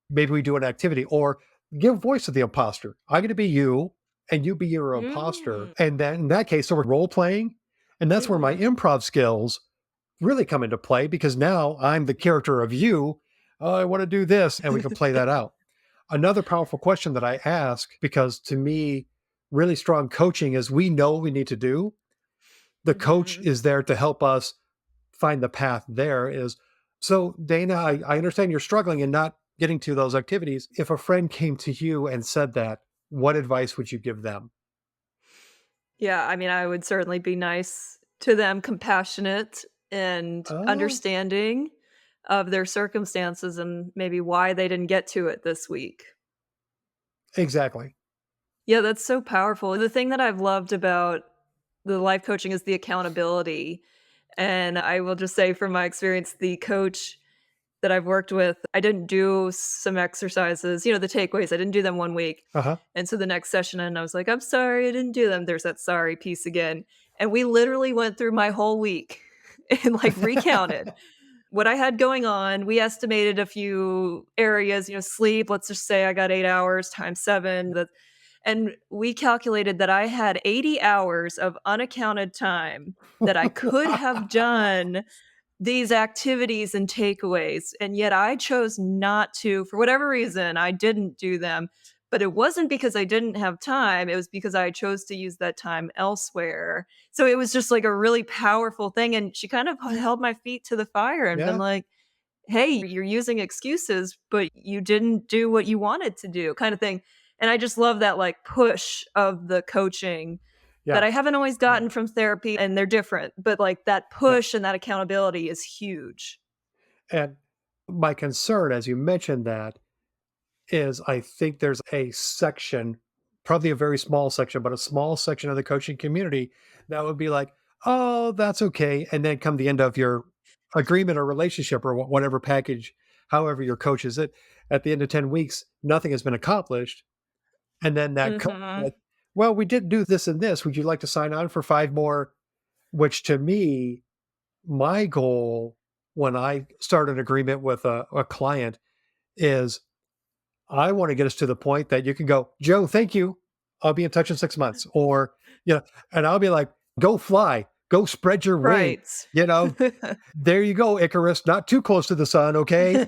maybe we do an activity or give voice to the imposter. I'm going to be you. and you be your imposter. Mm. And then in that case, so we're role playing. And that's where my Mhm. improv skills really come into play because now I'm the character of you. Oh, I want to do this. And we can play that out. Another powerful question that I ask, because to me, really strong coaching is we know what we need to do. The coach Mhm. is there to help us find the path there is so Dana, I understand you're struggling and not getting to those activities. If a friend came to you and said that, what advice would you give them? Yeah, I mean, I would certainly be nice to them, compassionate and Oh, understanding of their circumstances and maybe why they didn't get to it this week. exactly. Yeah, that's so powerful. The thing that I've loved about the life coaching is the accountability. And I will just say from my experience, the coach that I've worked with, I didn't do some exercises, the takeaways. I didn't do them 1 week. Uh-huh. And so the next session, and I was like, I'm sorry, I didn't do them. There's that sorry piece again. And we literally went through my whole week and like recounted what I had going on. We estimated a few areas, sleep. Let's just say I got 8 hours times seven. And we calculated that I had 80 hours of unaccounted time that I could have done these activities and takeaways, and yet I chose not to. For whatever reason, I didn't do them, but it wasn't because I didn't have time, it was because I chose to use that time elsewhere. So it was just, like, a really powerful thing, and she kind of held my feet to the fire and been Yeah. like, "Hey, you're using excuses, but you didn't do what you wanted to do," kinda thing. And I just love that, like, push of the coaching that Yeah. I haven't always Yeah. gotten from therapy, and they're different, but, like, that Yeah. push and that accountability is huge. And my concern, as you mentioned that, is I think there's a section, probably a very small section, but a small section of the coaching community that would be like, oh, that's okay. And then come the end of your agreement or relationship or whatever package, however your coach is it, at the end of 10 weeks, nothing has been accomplished. And then that coach, Mhm. like, well, we did do this and this. Would you like to sign on for 5 more? Which to me, my goal when I start an agreement with a client is I want to get us to the point that you can go, Joe, thank you. I'll be in touch in 6 months. Or, and I'll be like, go fly, go spread your wings. Right. You know, there you go, Icarus, not too close to the sun. Okay.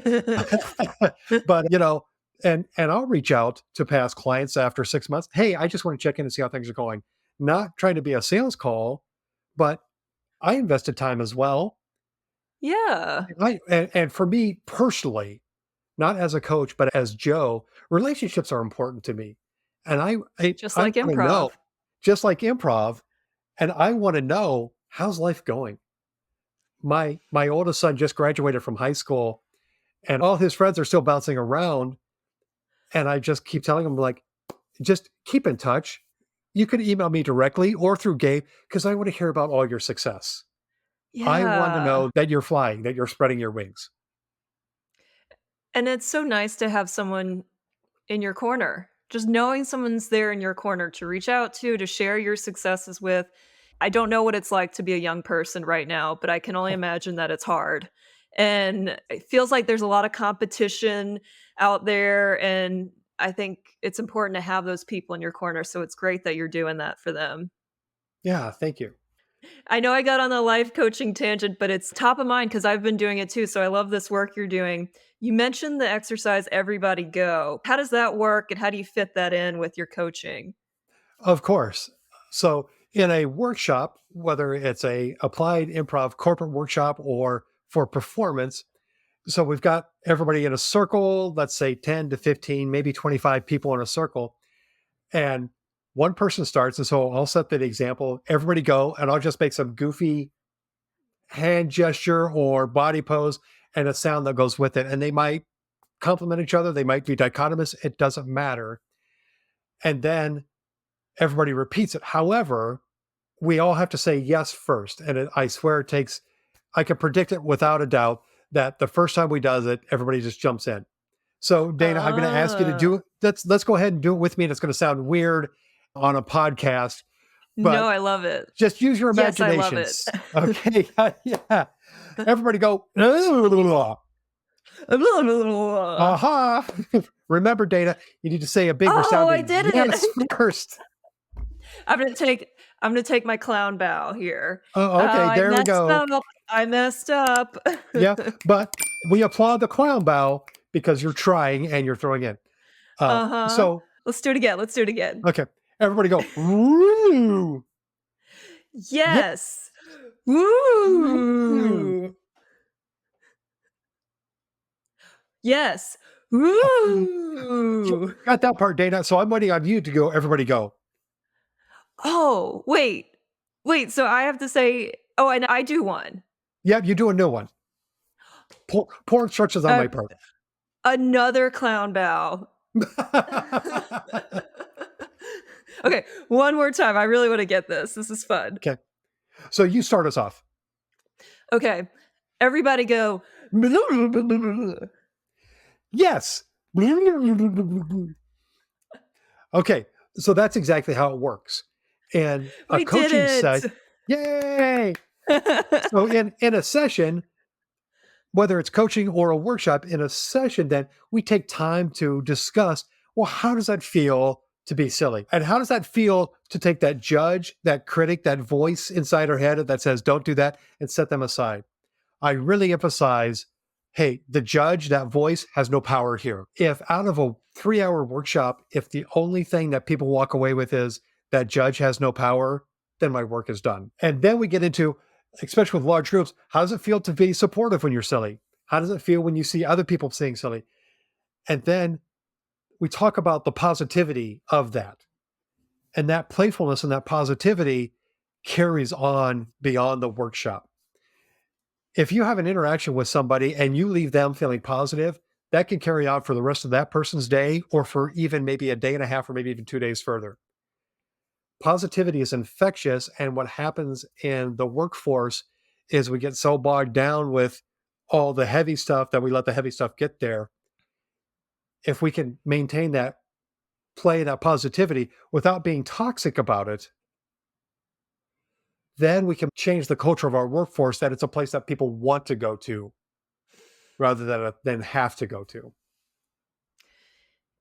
But, and I'll reach out to past clients after 6 months. Hey, I just want to check in and see how things are going. Not trying to be a sales call, but I invested time as well. Yeah, And for me personally, not as a coach, but as Joe, relationships are important to me. And just I like want to know, improv. just like improv, and I want to know how's life going. My oldest son just graduated from high school and all his friends are still bouncing around. And I just keep telling him, like, just keep in touch. You can email me directly or through Gabe because I want to hear about all your success. I want to Yeah. know that you're flying, that you're spreading your wings. And it's so nice to have someone in your corner. Just knowing someone's there in your corner to reach out to share your successes with. I don't know what it's like to be a young person right now, but I can only imagine that it's hard. And it feels like there's a lot of competition out there, and I think it's important to have those people in your corner, so it's great that you're doing that for them. Yeah, thank you. I know I got on the life coaching tangent, but it's top of mind because I've been doing it too. So I love this work you're doing. You mentioned the exercise Everybody Go. How does that work and how do you fit that in with your coaching? Of course. So in a workshop, whether it's a applied improv corporate workshop or for performance, so we've got everybody in a circle, let's say 10 to 15, maybe 25 people in a circle, and one person starts. And so I'll set the example, everybody go, and I'll just make some goofy hand gesture or body pose and a sound that goes with it. And they might complement each other, they might be dichotomous, it doesn't matter. And then everybody repeats it. However, we all have to say yes first. And I swear it takes, I can predict it without a doubt that the first time we does it, everybody just jumps in. So Dana, I'm going to ask you to Ah, do it. Let's go ahead and do it with me. And it's going to sound weird on a podcast, no, but I love it. just use your Yes, I love it. imaginations. Okay. Yeah. Everybody go. Aha. Remember, Dana, you need to say a big Oh, I resounding did yes it. first. I'm gonna take I'm gonna take my clown bow here. Oh, Oh, okay, I there we messed go. up. I messed up. Yeah, but we applaud the clown bow because you're trying and you're throwing in. Uh-huh. So Let's do it again. Let's do it again. okay, everybody go. Woo! Yeah. Yes. Woo! Woo. Yes. You Woo. got that part, Dana. So I'm waiting on you to go. Everybody go. Oh, wait. Wait, so I have to say, oh, and I do one. Yep, you do a new one. Poor instructions on Uh, my part. Another clown bow. Okay, one more time. I really want to get this. This is fun. Okay. So you start us off. Okay. Everybody go. Yes. Okay. So that's exactly how it works. And a We did coaching set, it. yay. So in a session, whether it's coaching or a workshop, in a session, then we take time to discuss, well, how does that feel to be silly? And how does that feel to take that judge, that critic, that voice inside our head that says, don't do that, and set them aside? I really emphasize, hey, the judge, that voice has no power here. If out of a 3-hour workshop, if the only thing that people walk away with is that judge has no power, then my work is done. And then we get into, especially with large groups, how does it feel to be supportive when you're silly? How does it feel when you see other people saying silly? And then we talk about the positivity of that. And that playfulness and that positivity carries on beyond the workshop. If you have an interaction with somebody and you leave them feeling positive, that can carry on for the rest of that person's day or for even maybe a day and a half or maybe even 2 days further. Positivity is infectious. And what happens in the workforce is we get so bogged down with all the heavy stuff that we let the heavy stuff get there. If we can maintain that play, that positivity without being toxic about it, then we can change the culture of our workforce that it's a place that people want to go to rather than have to go to.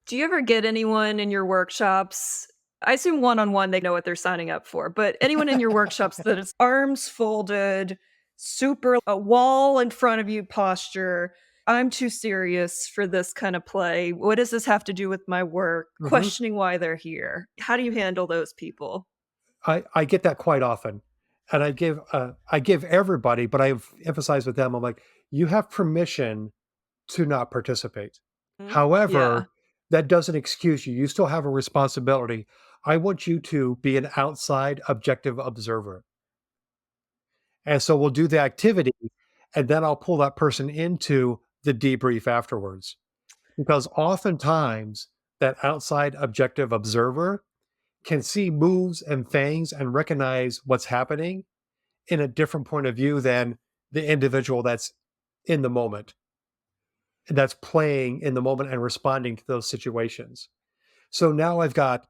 Do you ever get anyone in your workshops? I assume one-on-one, they know what they're signing up for, but anyone in your workshops that is arms folded, super a wall in front of you posture. I'm too serious for this kind of play. What does this have to do with my work? Mhm. Questioning why they're here. How do you handle those people? I get that quite often, and I give everybody, but I've emphasized with them. I'm like, you have permission to not participate. Yeah. However, that doesn't excuse you. You still have a responsibility. I want you to be an outside objective observer. And so we'll do the activity, and then I'll pull that person into the debrief afterwards. Because oftentimes, that outside objective observer can see moves and things and recognize what's happening in a different point of view than the individual that's in the moment, that's playing in the moment and responding to those situations. So now I've got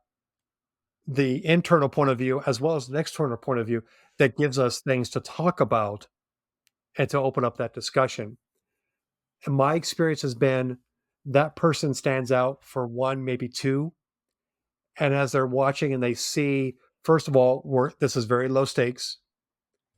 the internal point of view as well as the external point of view that gives us things to talk about and to open up that discussion. And my experience has been that person stands out for one, maybe two. And as they're watching and they see, first of all, this is very low stakes.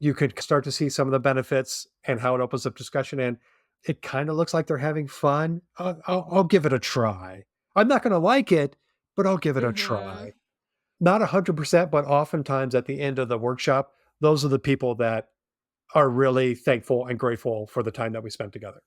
You could start to see some of the benefits and how it opens up discussion. And it kind of looks like they're having fun. I'll give it a try. I'm not going to like it, but I'll give it a Mhm. try. Not 100%, but oftentimes at the end of the workshop, those are the people that are really thankful and grateful for the time that we spent together.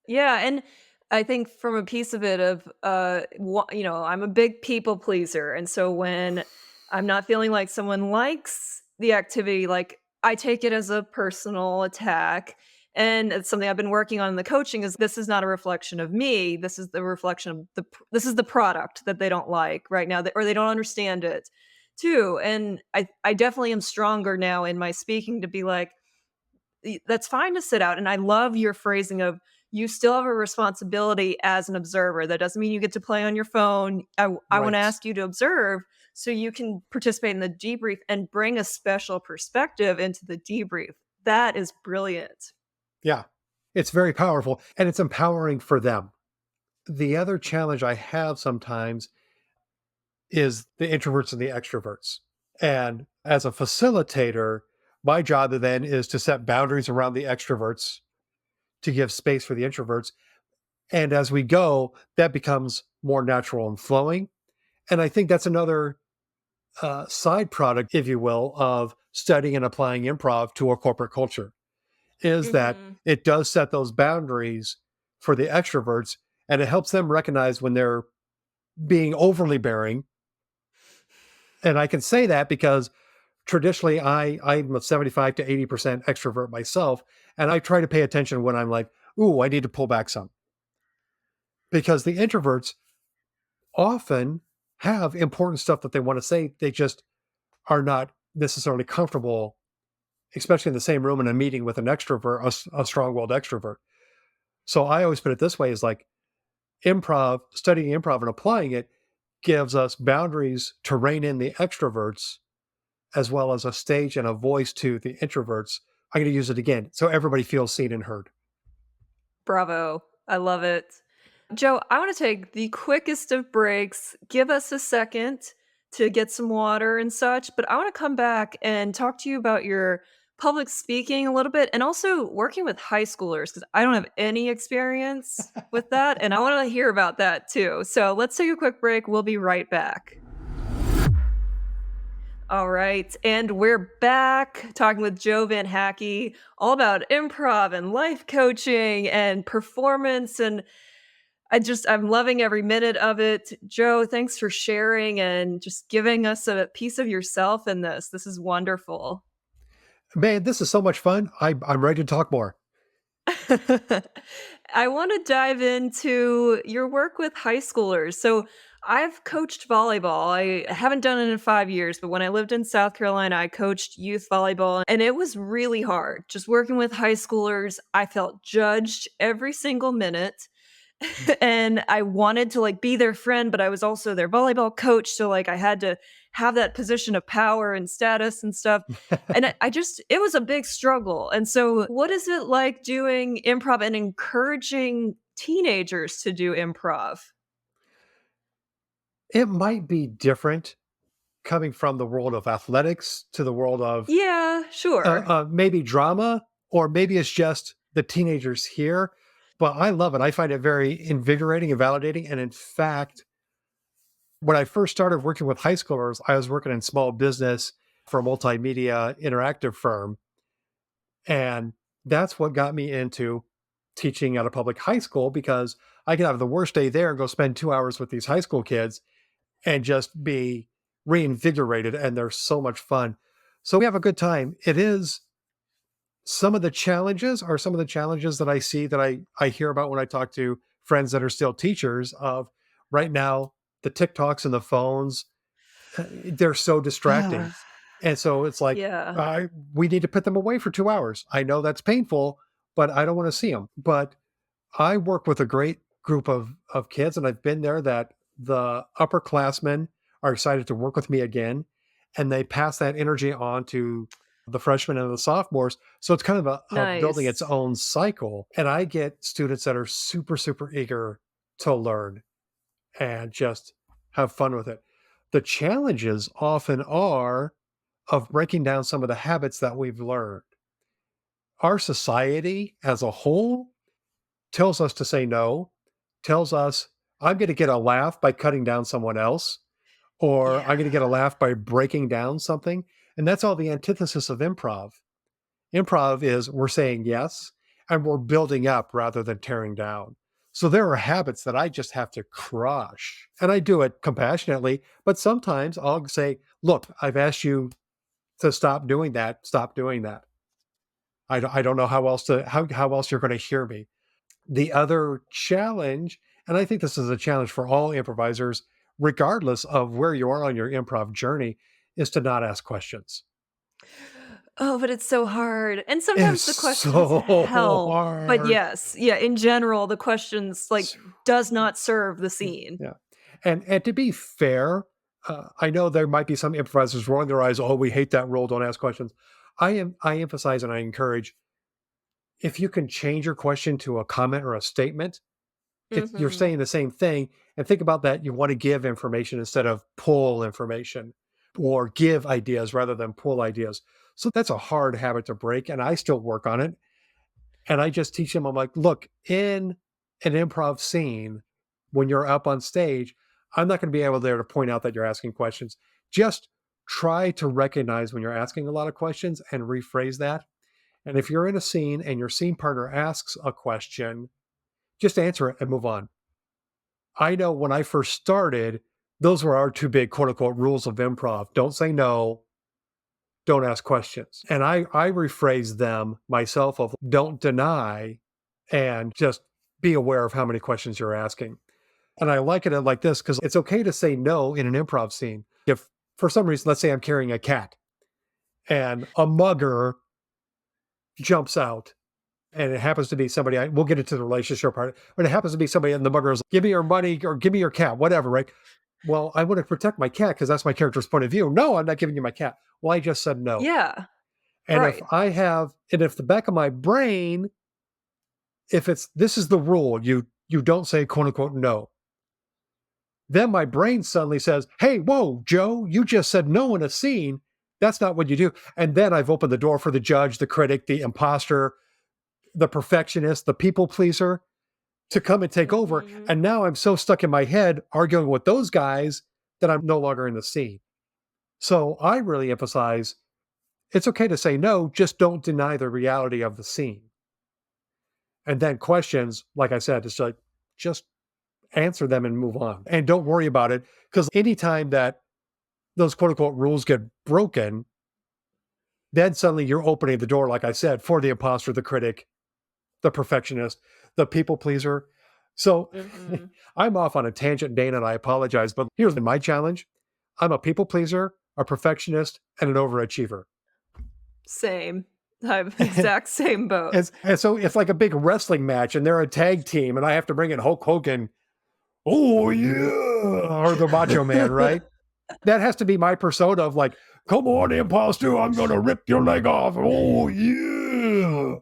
Yeah, and I think from a piece of it of, I'm a big people pleaser, and so when I'm not feeling like someone likes the activity, like, I take it as a personal attack, and it's something I've been working on in the coaching is this is not a reflection of me, this is the reflection of this is the product that they don't like right now, that or they don't understand it too, and I definitely am stronger now in my speaking to be like, that's fine to sit out. And I love your phrasing of you still have a responsibility as an observer. That doesn't mean you get to play on your phone. I want to Right. ask you to observe so you can participate in the debrief and bring a special perspective into the debrief. That is brilliant. Yeah. It's very powerful and it's empowering for them. The other challenge I have sometimes is the introverts and the extroverts. And as a facilitator, my job then is to set boundaries around the extroverts to give space for the introverts. And as we go, that becomes more natural and flowing. And I think that's another side product, if you will, of studying and applying improv to a corporate culture is that Mhm. it does set those boundaries for the extroverts and it helps them recognize when they're being overly bearing. And I can say that because traditionally I'm a 75 to 80% extrovert myself. And I try to pay attention when I'm like, ooh, I need to pull back some. Because the introverts often have important stuff that they want to say. They just are not necessarily comfortable, especially in the same room in a meeting with an extrovert, a strong-willed extrovert. So I always put it this way is like improv, studying improv and applying it gives us boundaries to rein in the extroverts as well as a stage and a voice to the introverts. I'm going to use it again so everybody feels seen and heard. Bravo. I love it. Joe, I want to take the quickest of breaks. Give us a second to get some water and such, but I want to come back and talk to you about your public speaking a little bit and also working with high schoolers because I don't have any experience with that and I want to hear about that too. So let's take a quick break. We'll be right back. All right, and we're back talking with Joe Van Haecke, all about improv and life coaching and performance and I'm loving every minute of it. Joe, thanks for sharing and just giving us a piece of yourself in this. This is wonderful. Man, this is so much fun. I'm ready to talk more. I want to dive into your work with high schoolers. So, I've coached volleyball. I haven't done it in 5 years, but when I lived in South Carolina, I coached youth volleyball, and it was really hard. Just working with high schoolers, I felt judged every single minute. And I wanted to like be their friend, but I was also their volleyball coach. So like I had to have that position of power and status and stuff. And I just, it was a big struggle. And so, what is it like doing improv and encouraging teenagers to do improv? It might be different coming from the world of athletics to the world of Yeah, sure. maybe drama, or maybe it's just the teenagers here. But I love it. I find it very invigorating and validating. And in fact, when I first started working with high schoolers, I was working in small business for a multimedia interactive firm. And that's what got me into teaching at a public high school because I could have the worst day there and go spend 2 hours with these high school kids and just be reinvigorated. And they're so much fun. So we have a good time. It is some of the challenges are some of the challenges that I see that I hear about when I talk to friends that are still teachers of right now, the TikToks and the phones, they're so distracting. Ah, And so it's like, yeah. we need to put them away for 2 hours. I know that's painful, but I don't want to see them. But I work with a great group of kids, and I've been there that the upperclassmen are excited to work with me again, and they pass that energy on to the freshmen and the sophomores. So it's kind of a building its Nice. own cycle. And I get students that are super, super eager to learn and just have fun with it. The challenges often are of breaking down some of the habits that we've learned. Our society as a whole tells us to say no, tells us, I'm going to get a laugh by cutting down someone else, or I'm going to Yeah. get a laugh by breaking down something. And that's all the antithesis of improv. Improv is we're saying yes and we're building up rather than tearing down. So there are habits that I just have to crush. And I do it compassionately, but sometimes I'll say, look, I've asked you to stop doing that. Stop doing that. I don't know how else you're going to hear me. The other challenge, and I think this is a challenge for all improvisers, regardless of where you are on your improv journey, is to not ask questions. Oh, but it's so hard, and It's sometimes the questions so help, but hard. yes, yeah, in general, the questions, like, does not serve the scene. Yeah. And to be fair, I know there might be some improvisers rolling their eyes, "Oh, we hate that rule, don't ask questions." I emphasize and I encourage, if you can change your question to a comment or a statement, you're Mhm. saying the same thing, and think about that, you wanna give information instead of pull information. or give ideas rather than pull ideas. So that's a hard habit to break. And I still work on it. And I just teach them, I'm like, look, in an improv scene, when you're up on stage, I'm not going to be able there to point out that you're asking questions. Just try to recognize when you're asking a lot of questions and rephrase that. And if you're in a scene and your scene partner asks a question, just answer it and move on. I know when I first started, those were our two big quote unquote rules of improv. Don't say no, don't ask questions. And I rephrase them myself of don't deny and just be aware of how many questions you're asking. And I like it like this because it's okay to say no in an improv scene. If for some reason, let's say I'm carrying a cat and a mugger jumps out and it happens to be somebody, we'll get into the relationship part, but it happens to be somebody and the mugger is like, give me your money or give me your cat, whatever, right? Well, I want to protect my cat because that's my character's point of view. No, I'm not giving you my cat. Well, I just said no. Yeah. And Right. if the back of my brain, if it's, this is the rule, you don't say quote unquote no. Then my brain suddenly says, hey, whoa, Joe, you just said no in a scene. That's not what you do. And then I've opened the door for the judge, the critic, the imposter, the perfectionist, the people pleaser to come and take over. Mhm. And now I'm so stuck in my head arguing with those guys that I'm no longer in the scene. So I really emphasize it's okay to say no, just don't deny the reality of the scene. And then questions, like I said, it's like just answer them and move on. And don't worry about it. Because anytime that those quote unquote rules get broken, then suddenly you're opening the door, like I said, for the imposter, the critic, the perfectionist, the people pleaser. So Mhm. I'm off on a tangent, Dana, and I apologize. But here's my challenge: I'm a people pleaser, a perfectionist, and an overachiever. Same. I'm exact same boat. And so it's like a big wrestling match, and they're a tag team, and I have to bring in Hulk Hogan. Oh yeah, or the Macho Man, right? That has to be my persona of like, come on, imposter, I'm gonna rip your leg off. Oh yeah.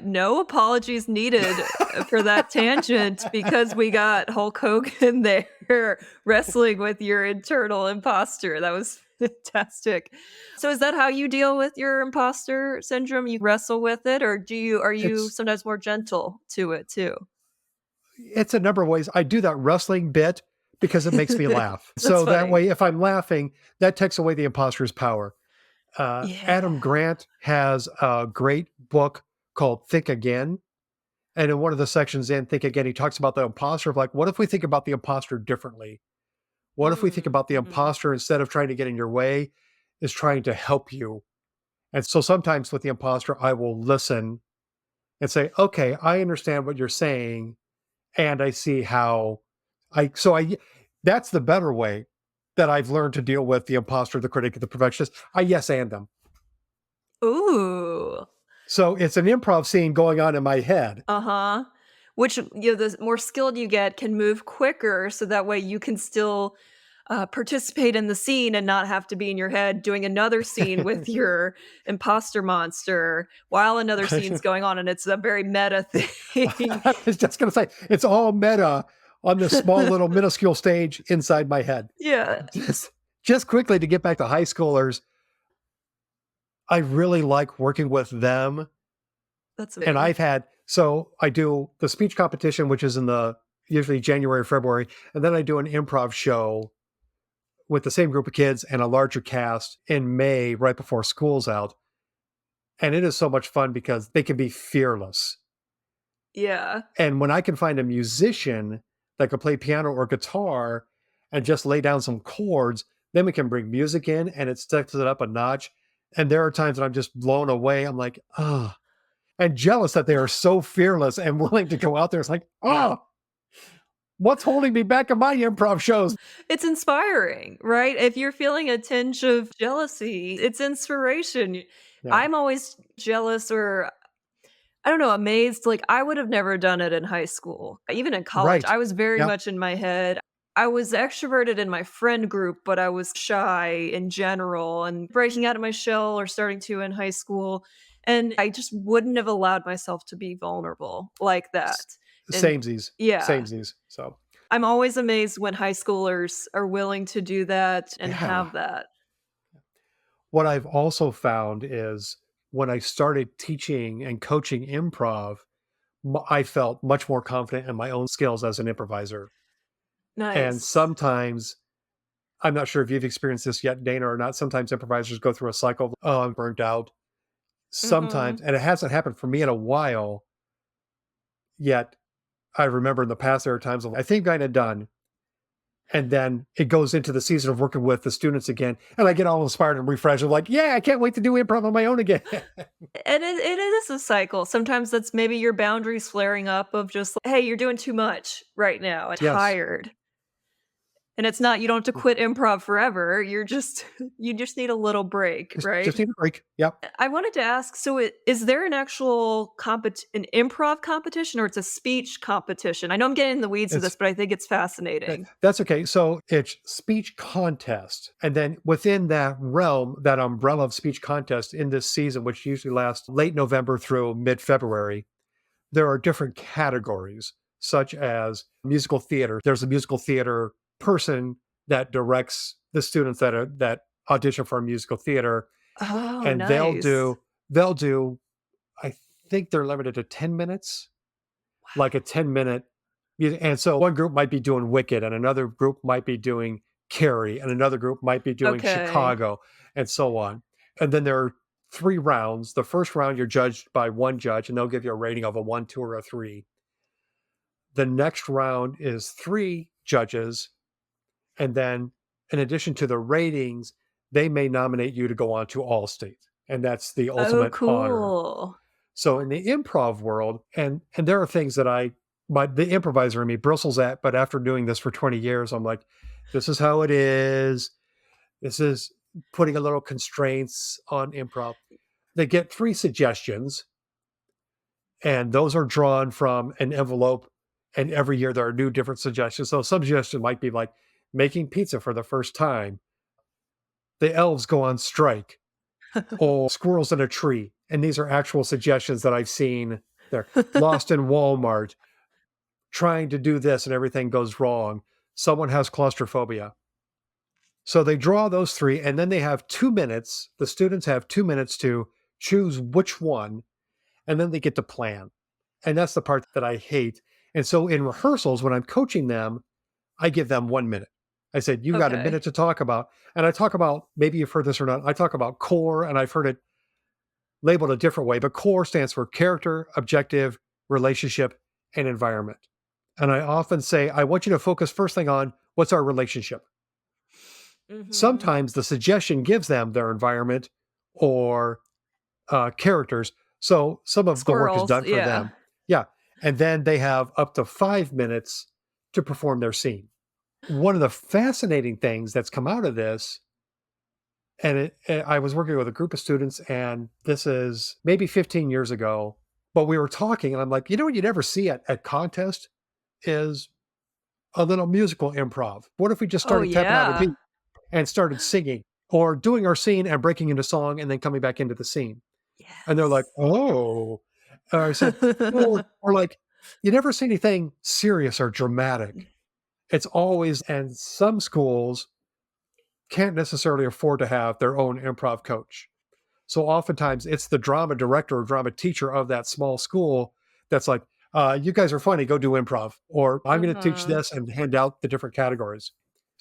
No apologies needed for that tangent because we got Hulk Hogan there wrestling with your internal imposter. That was fantastic. So is that how you deal with your imposter syndrome? You wrestle with it, or are you It's sometimes more gentle to it too? it's a number of ways. I do that wrestling bit because it makes me laugh. That's So that funny. way, if I'm laughing, that takes away the imposter's power. Yeah. Adam Grant has a great book called Think Again. And in one of the sections in Think Again, he talks about the imposter of like, what if we think about the imposter differently? What if we think about the Mhm. imposter instead of trying to get in your way, is trying to help you? And so sometimes with the imposter, I will listen and say, okay, I understand what you're saying. And I see how I that's the better way that I've learned to deal with the imposter, the critic, the perfectionist. I yes and them. Ooh. So it's an improv scene going on in my head. Uh-huh. Which, the more skilled you get can move quicker so that way you can still, participate in the scene and not have to be in your head doing another scene with your imposter monster while another scene's going on, and it's a very meta thing. I was just gonna say it's all meta on this small little minuscule stage inside my head. Yeah, Just just quickly to get back to high schoolers, I really like working with them. that's And amazing. I do the speech competition, which is in the usually January, February, and then I do an improv show with the same group of kids and a larger cast in May, right before school's out. And it is so much fun because they can be fearless. Yeah. And when I can find a musician that could play piano or guitar and just lay down some chords, then we can bring music in and it steps it up a notch. And there are times that I'm just blown away. I'm like, oh, and jealous that they are so fearless and willing to go out there. It's like, oh, what's holding me back in my improv shows? It's inspiring, right? If you're feeling a tinge of jealousy, it's inspiration. Yeah. I'm always jealous or I don't know, amazed, like, I would have never done it in high school. Even in college, Right. I was very Yeah. much in my head. I was extroverted in my friend group, but I was shy in general and breaking out of my shell or starting to in high school, and I just wouldn't have allowed myself to be vulnerable like that. S- And Samesies. yeah. Samesies. So. I'm always amazed when high schoolers are willing to do that and Yeah. have that. What I've also found is when I started teaching and coaching improv, I felt much more confident in my own skills as an improviser. And Nice. sometimes, I'm not sure if you've experienced this yet, Dana, or not. Sometimes improvisers go through a cycle of, oh, I'm burnt out. Sometimes, Mhm. and it hasn't happened for me in a while, yet I remember in the past, there are times of, I think I'm done. And then it goes into the season of working with the students again. And I get all inspired and refreshed. I'm like, yeah, I can't wait to do improv on my own again. And it is a cycle. Sometimes that's maybe your boundaries flaring up of just, "Hey, you're doing too much right now, I'm Yes. tired." And it's not you don't have to quit improv forever, you're just you just need a little break, Just right? need a break. Yep. I wanted to ask, so is there an actual an improv competition or it's a speech competition? I know I'm getting in the weeds of It's this, but I think it's fascinating. that's okay. So it's speech contest. And then within that realm, that umbrella of speech contest in this season, which usually lasts late November through mid February, there are different categories, such as musical theater. There's a musical theater person that directs the students that audition for a musical theater, Oh, and nice. they'll do, I think they're limited to 10 minutes, like a 10-minute. And so one group might be doing Wicked, and another group might be doing Carrie, and another group might be doing Okay. Chicago, and so on. And then there are 3 rounds. The first round, you're judged by one judge, and they'll give you a rating of a 1, 2, or a 3. The next round is 3 judges, and then in addition to the ratings, they may nominate you to go on to All-State, and that's the Oh, ultimate honor. cool. So in the improv world, and there are things that the improviser in me bristles at, but after doing this for 20 years, I'm like, this is how it is. This is putting a little constraints on improv. They get 3 suggestions, and those are drawn from an envelope. And every year there are new different suggestions. So some suggestion might be like making pizza for the first time, the elves go on strike, or squirrels in a tree. And these are actual suggestions that I've seen there. Lost in Walmart, trying to do this and everything goes wrong. Someone has claustrophobia. So they draw those 3, and then they have 2 minutes. The students have 2 minutes to choose which one, and then they get to plan. And that's the part that I hate. And so in rehearsals, when I'm coaching them, I give them 1 minute. I said, "You got a Okay. minute to talk about," and I talk about, maybe you've heard this or not, I talk about core, and I've heard it labeled a different way, but core stands for character, objective, relationship, and environment. And I often say, I want you to focus first thing on what's our relationship. Mhm. Sometimes the suggestion gives them their environment or characters. So some of the work is Squirrels, done for yeah. them. Yeah. And then they have up to 5 minutes to perform their scene. One of the fascinating things that's come out of this, I was working with a group of students, and this is maybe 15 years ago, but we were talking, and I'm like, you know what you never see at contest is a little musical improv. What if we just Oh, started tapping out a yeah. beat and started singing, or doing our scene and breaking into song and then coming back into the scene? And they're like, Yes. "Oh." I said, or like, you never see anything serious or dramatic. It's always, and some schools can't necessarily afford to have their own improv coach. So oftentimes it's the drama director or drama teacher of that small school that's like, you guys are funny, go do improv. Or I'm going to teach Mhm. this and hand out the different categories.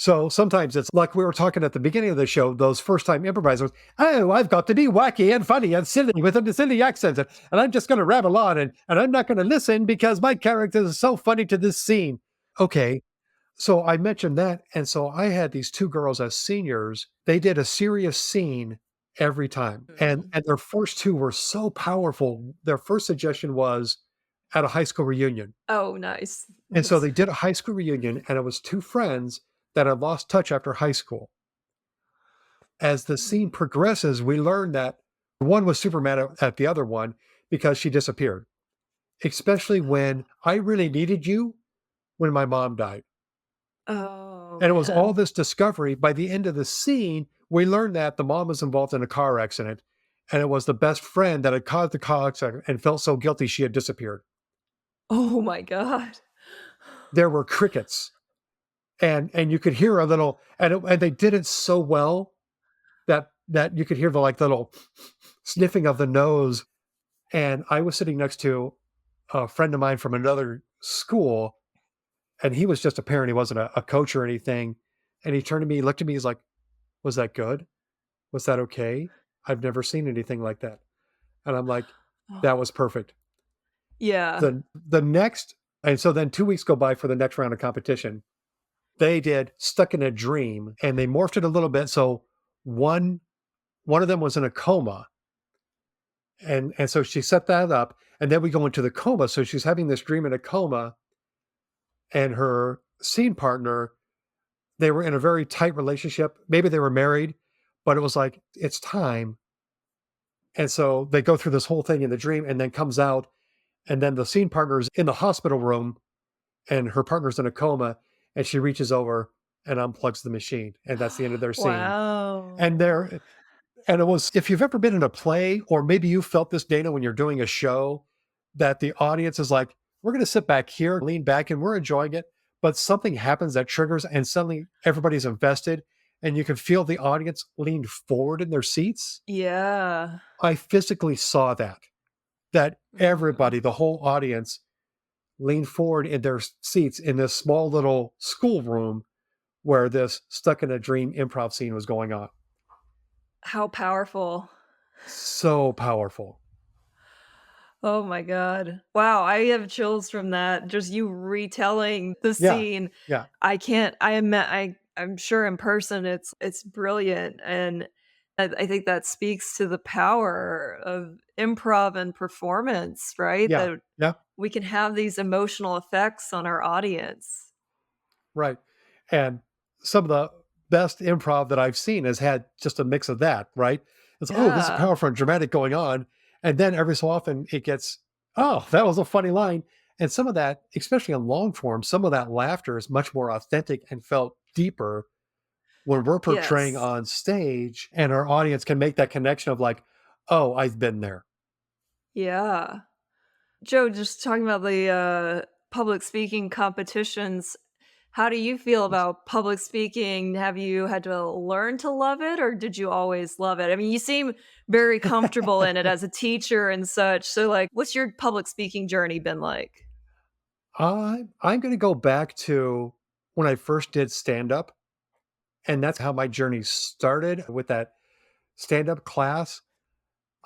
So sometimes it's like we were talking at the beginning of the show, those first time improvisers, oh, I've got to be wacky and funny and silly with a silly accent. And I'm just going to ramble on, and I'm not going to listen because my character is so funny to this scene. Okay. So I mentioned that. And so I had these 2 girls as seniors. They did a serious scene every time. And Mm. and their first 2 were so powerful. Their first suggestion was at a high school reunion. Oh, nice. And so Nice. they did a high school reunion, and it was 2 friends that had lost touch after high school. As the scene Mhm. progresses, we learn that one was super mad at the other one because she disappeared, especially when I really needed you when my mom died. Oh, And it was all man. this discovery. By the end of the scene, we learned that the mom was involved in a car accident, and it was the best friend that had caused the car accident and felt so guilty she had disappeared. Oh my god. There were crickets. and you could hear a little, and they did it so well that you could hear the like little sniffing of the nose. And I was sitting next to a friend of mine from another school, and he was just a parent. He wasn't a coach or anything. And he turned to me, looked at me, he's like, "Was that good? Was that okay? I've never seen anything like that." And I'm like, Oh, "That was perfect." yeah. The next, and so then 2 weeks go by for the next round of competition. They did Stuck in a Dream, and they morphed it a little bit. So one one of them was in a coma, and so she set that up, and then we go into the coma. So she's having this dream in a coma, and her scene partner, they were in a very tight relationship. Maybe they were married, but it was like, it's time. And so they go through this whole thing in the dream and then comes out, and then the scene partner's in the hospital room and her partner's in a coma, and she reaches over and unplugs the machine, and that's the end of their scene. And Wow. they're and it was, if you've ever been in a play, or maybe you felt this, Dana, when you're doing a show, that the audience is like, we're going to sit back here, lean back, and we're enjoying it. But something happens that triggers, and suddenly everybody's invested, and you can feel the audience lean forward in their seats. Yeah. I physically saw that Mhm. everybody, the whole audience, leaned forward in their seats in this small little schoolroom where this Stuck in a Dream improv scene was going on. How powerful. So powerful. Oh my god. Wow, I have chills from that, just you retelling the Yeah. scene. Yeah. I can't I'm sure in person it's brilliant, and I think that speaks to the power of improv and performance, right? Yeah. That Yeah. we can have these emotional effects on our audience. Right. And some of the best improv that I've seen has had just a mix of that, right? It's, oh, this is Yeah. powerful and dramatic going on. And then every so often it gets, oh, that was a funny line. And some of that, especially in long form, some of that laughter is much more authentic and felt deeper when we're portraying Yes. on stage and our audience can make that connection of like, oh, I've been there. Yeah. Joe, just talking about the, public speaking competitions, how do you feel about public speaking? Have you had to learn to love it, or did you always love it? I mean, you seem very comfortable in it as a teacher and such, so, like, what's your public speaking journey been like? I'm going to go back to when I first did stand up. And that's how my journey started with that stand up class.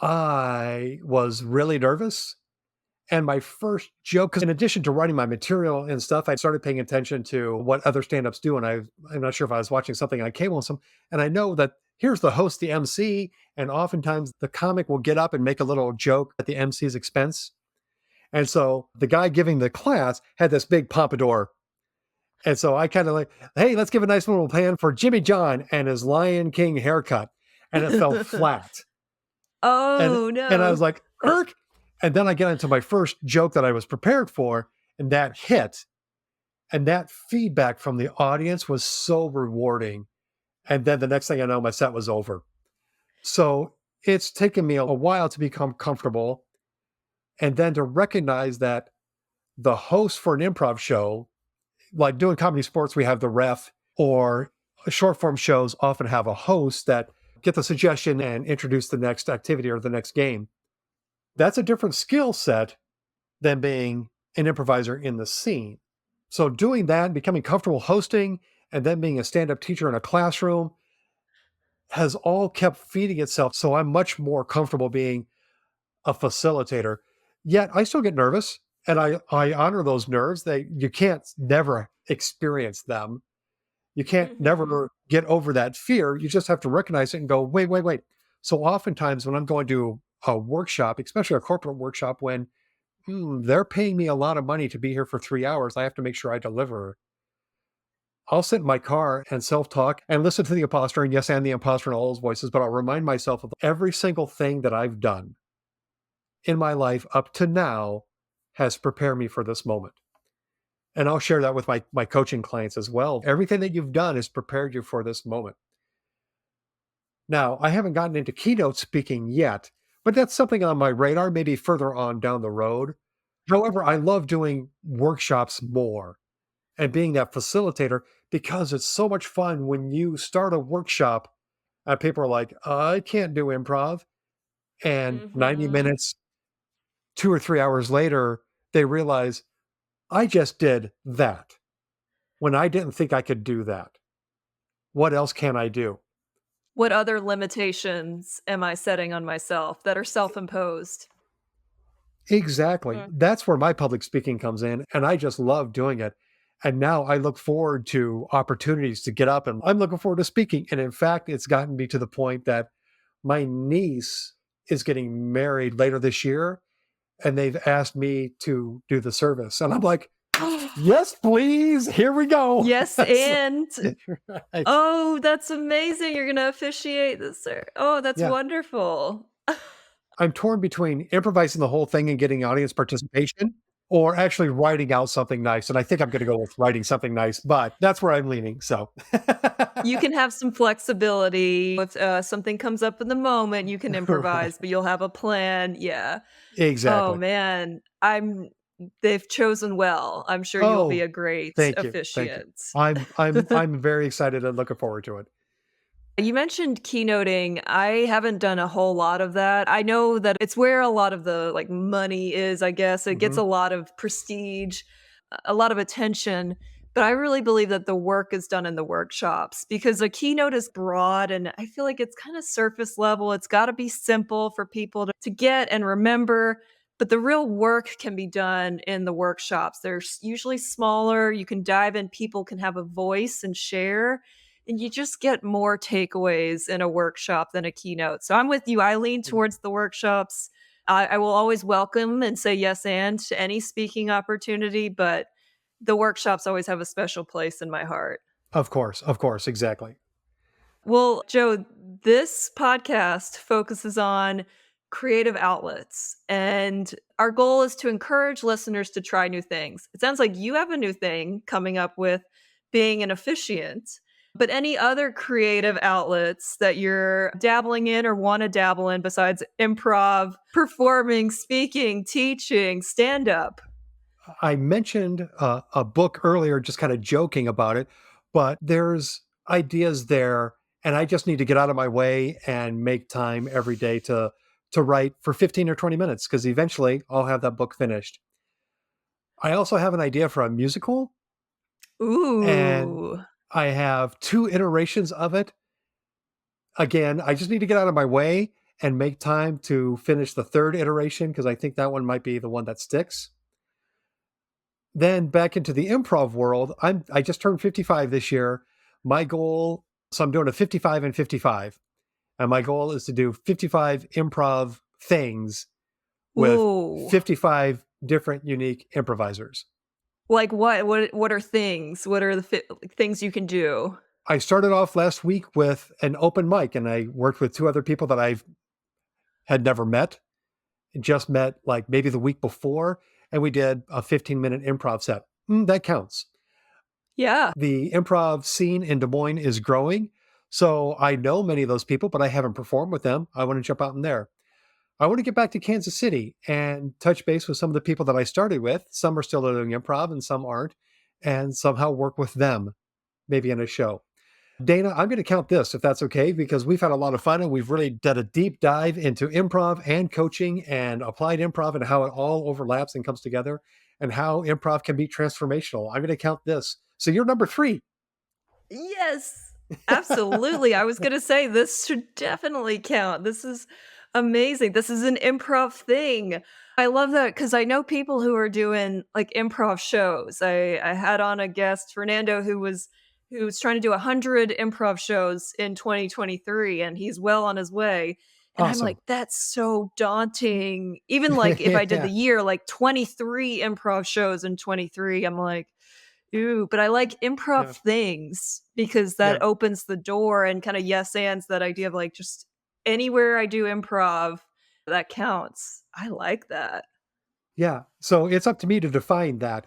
I was really nervous. And my first joke, because in addition to writing my material and stuff, I started paying attention to what other stand ups do. And I'm not sure if I was watching something on cable and some, and I know that here's the host, the MC, and oftentimes the comic will get up and make a little joke at the MC's expense. And so the guy giving the class had this big pompadour. And so I kind of like, hey, let's give a nice little pan for Jimmy John and his Lion King haircut. And it fell flat. And Oh, and I no. was like, Irk. And then I get into my first joke that I was prepared for, and that hit. And that feedback from the audience was so rewarding. And then the next thing I know, my set was over. So it's taken me a while to become comfortable, and then to recognize that the host for an improv show, like doing comedy sports, we have the ref, or short form shows often have a host that get the suggestion and introduce the next activity or the next game. That's a different skill set than being an improviser in the scene. So doing that, becoming comfortable hosting, and then being a stand-up teacher in a classroom has all kept feeding itself. So I'm much more comfortable being a facilitator. Yet I still get nervous, and I honor those nerves. They, you can't never experience them. You can't Mhm. never get over that fear. You just have to recognize it and go, wait, wait, wait. So oftentimes when I'm going to a workshop, especially a corporate workshop, when they're paying me a lot of money to be here for 3 hours, I have to make sure I deliver. I'll sit in my car and self talk and listen to the imposter. And yes, and the imposter in all those voices, but I'll remind myself of every single thing that I've done in my life up to now has prepared me for this moment. And I'll share that with my coaching clients as well. Everything that you've done has prepared you for this moment. Now, I haven't gotten into keynote speaking yet, but that's something on my radar, maybe further on down the road. However, I love doing workshops more. and being that facilitator because it's so much fun when you start a workshop and people are like, I can't do improv. And 90 Mhm. minutes, 2 or 3 hours later, they realize I just did that when I didn't think I could do that. What else can I do? What other limitations am I setting on myself that are self-imposed? Exactly. Mm. That's where my public speaking comes in, and I just love doing it. And now I look forward to opportunities to get up and I'm looking forward to speaking. And in fact, it's gotten me to the point that my niece is getting married later this year, and they've asked me to do the service. And I'm like, yes, please. Here we go. Yes, That's and right. oh, that's amazing, you're gonna officiate this cer oh, that's Yeah. wonderful. I'm torn between improvising the whole thing and getting audience participation or actually writing out something nice. And I think I'm going to go with writing something nice, but that's where I'm leaning. So, You can have some flexibility. If, something comes up in the moment, you can right. improvise, but you'll have a plan, yeah. Oh, Exactly. man, they've chosen well. I'm sure you'll be Oh, a great thank you. Thank you. officiant. I'm very excited and looking forward to it. You mentioned keynoting. I haven't done a whole lot of that. I know that it's where a lot of the, like, money is, I guess. It gets Mhm. a lot of prestige, a lot of attention, but I really believe that the work is done in the workshops because a keynote is broad and I feel like it's kinda surface level. It's gotta be simple for people to get and remember, but the real work can be done in the workshops. They're usually smaller, you can dive in, people can have a voice and share, and you just get more takeaways in a workshop than a keynote. So I'm with you. I lean Mhm. towards the workshops. I will always welcome and say yes and to any speaking opportunity, but the workshops always have a special place in my heart. Of course, exactly. Well, Joe, this podcast focuses on creative outlets, and our goal is to encourage listeners to try new things. It sounds like you have a new thing coming up with being an officiant, but any other creative outlets that you're dabbling in or want to dabble in besides improv, performing, speaking, teaching, stand up? I mentioned a book earlier, just kind of joking about it, but there's ideas there, and I just need to get out of my way and make time every day to write for 15 or 20 minutes because eventually I'll have that book finished. I also have an idea for a musical, and Ooh. I have two iterations of it. Again, I just need to get out of my way and make time to finish the third iteration because I think that one might be the one that sticks. Then back into the improv world, I just turned 55 this year. My goal, so I'm doing a 55 and 55. And my goal is to do 55 improv things with Ooh. 55 different unique improvisers. Like what? What are things? What are the things you can do? I started off last week with an open mic and I worked with two other people that I've had never met, just met like maybe the week before, and we did a 15-minute improv set. That counts. Yeah. The improv scene in Des Moines is growing. So I know many of those people, but I haven't performed with them. I want to jump out in there. I want to get back to Kansas City and touch base with some of the people that I started with. Some are still doing improv and some aren't, and somehow work with them, maybe in a show. Dana, I'm going to count this if that's okay, because we've had a lot of fun and we've really done a deep dive into improv and coaching and applied improv and how it all overlaps and comes together and how improv can be transformational. I'm going to count this. So you're number three. Yes. Absolutely. I was gonna say this should definitely count. This is amazing. This is an improv thing. I love that because I know people who are doing like improv shows. I had on a guest, Fernando, who was trying to do 100 improv shows in 2023, and he's well on his way. And I'm Awesome. like, that's so daunting. Even like if I did Yeah. the year, like 23 improv shows in 23, I'm like, ooh, but I like improv Yeah. things because that Yeah. opens the door and kinda yes ands that idea of, like, just anywhere I do improv, that counts. I like that. Yeah. So it's up to me to define that.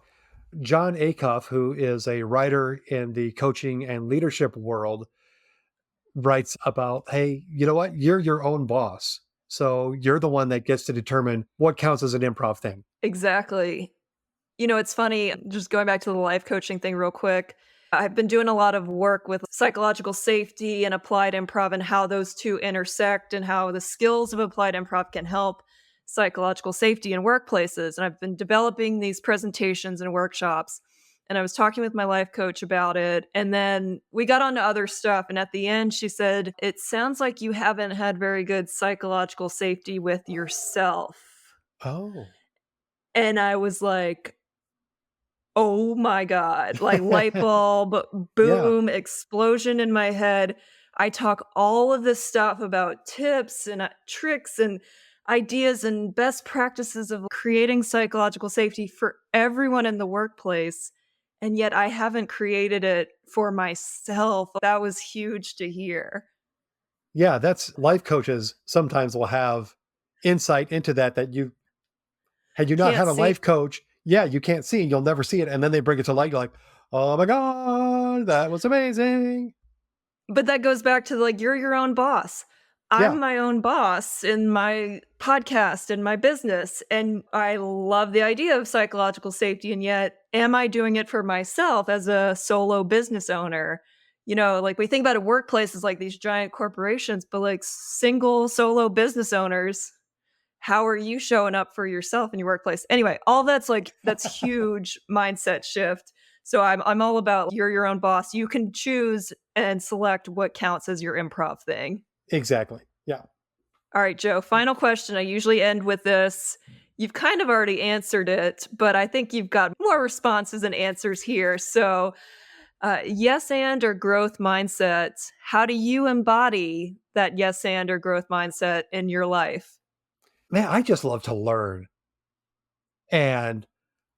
John Acuff, who is a writer in the coaching and leadership world, writes about, hey, you know what? You're your own boss. So you're the one that gets to determine what counts as an improv thing. Exactly. It's funny, just going back to the life coaching thing real quick. I've been doing a lot of work with psychological safety and applied improv and how those two intersect and how the skills of applied improv can help psychological safety in workplaces. And I've been developing these presentations and workshops. And I was talking with my life coach about it. And then we got on to other stuff. And at the end, she said, "It sounds like you haven't had very good psychological safety with yourself." Oh. And I was like, oh my god, like light bulb, Yeah. boom, explosion in my head. I talk all of this stuff about tips and tricks and ideas and best practices of creating psychological safety for everyone in the workplace, and yet I haven't created it for myself. That was huge to hear. Yeah, that's life coaches sometimes will have insight into that you had you not Can't had a see. life coach, yeah, you can't see, you'll never see it, and then they bring it to light, you're like, "Oh my god, that was amazing." But that goes back to, like, you're your own boss. Yeah, I'm my own boss in my podcast and my business, and I love the idea of psychological safety, and yet am I doing it for myself as a solo business owner? Like, we think about it workplaces like these giant corporations, but, like, single solo business owners, how are you showing up for yourself in your workplace? Anyway, all that's huge mindset shift. So I'm all about you're your own boss. You can choose and select what counts as your improv thing. exactly. Yeah. All right, Joe, final question. I usually end with this. You've kind of already answered it, but I think you've got more responses and answers here. So, yes and or growth mindset. How do you embody that yes and or growth mindset in your life? Man, I just love to learn, and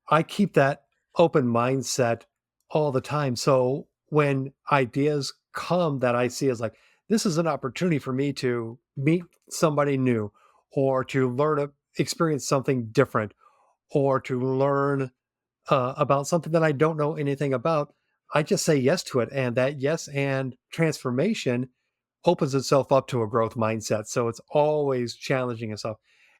I keep that open mindset all the time. So when ideas come that I see as like, this is an opportunity for me to meet somebody new or to experience something different or to learn about something that I don't know anything about, I just say yes to it. And that yes and transformation opens itself up to a growth mindset. So it's always challenging itself.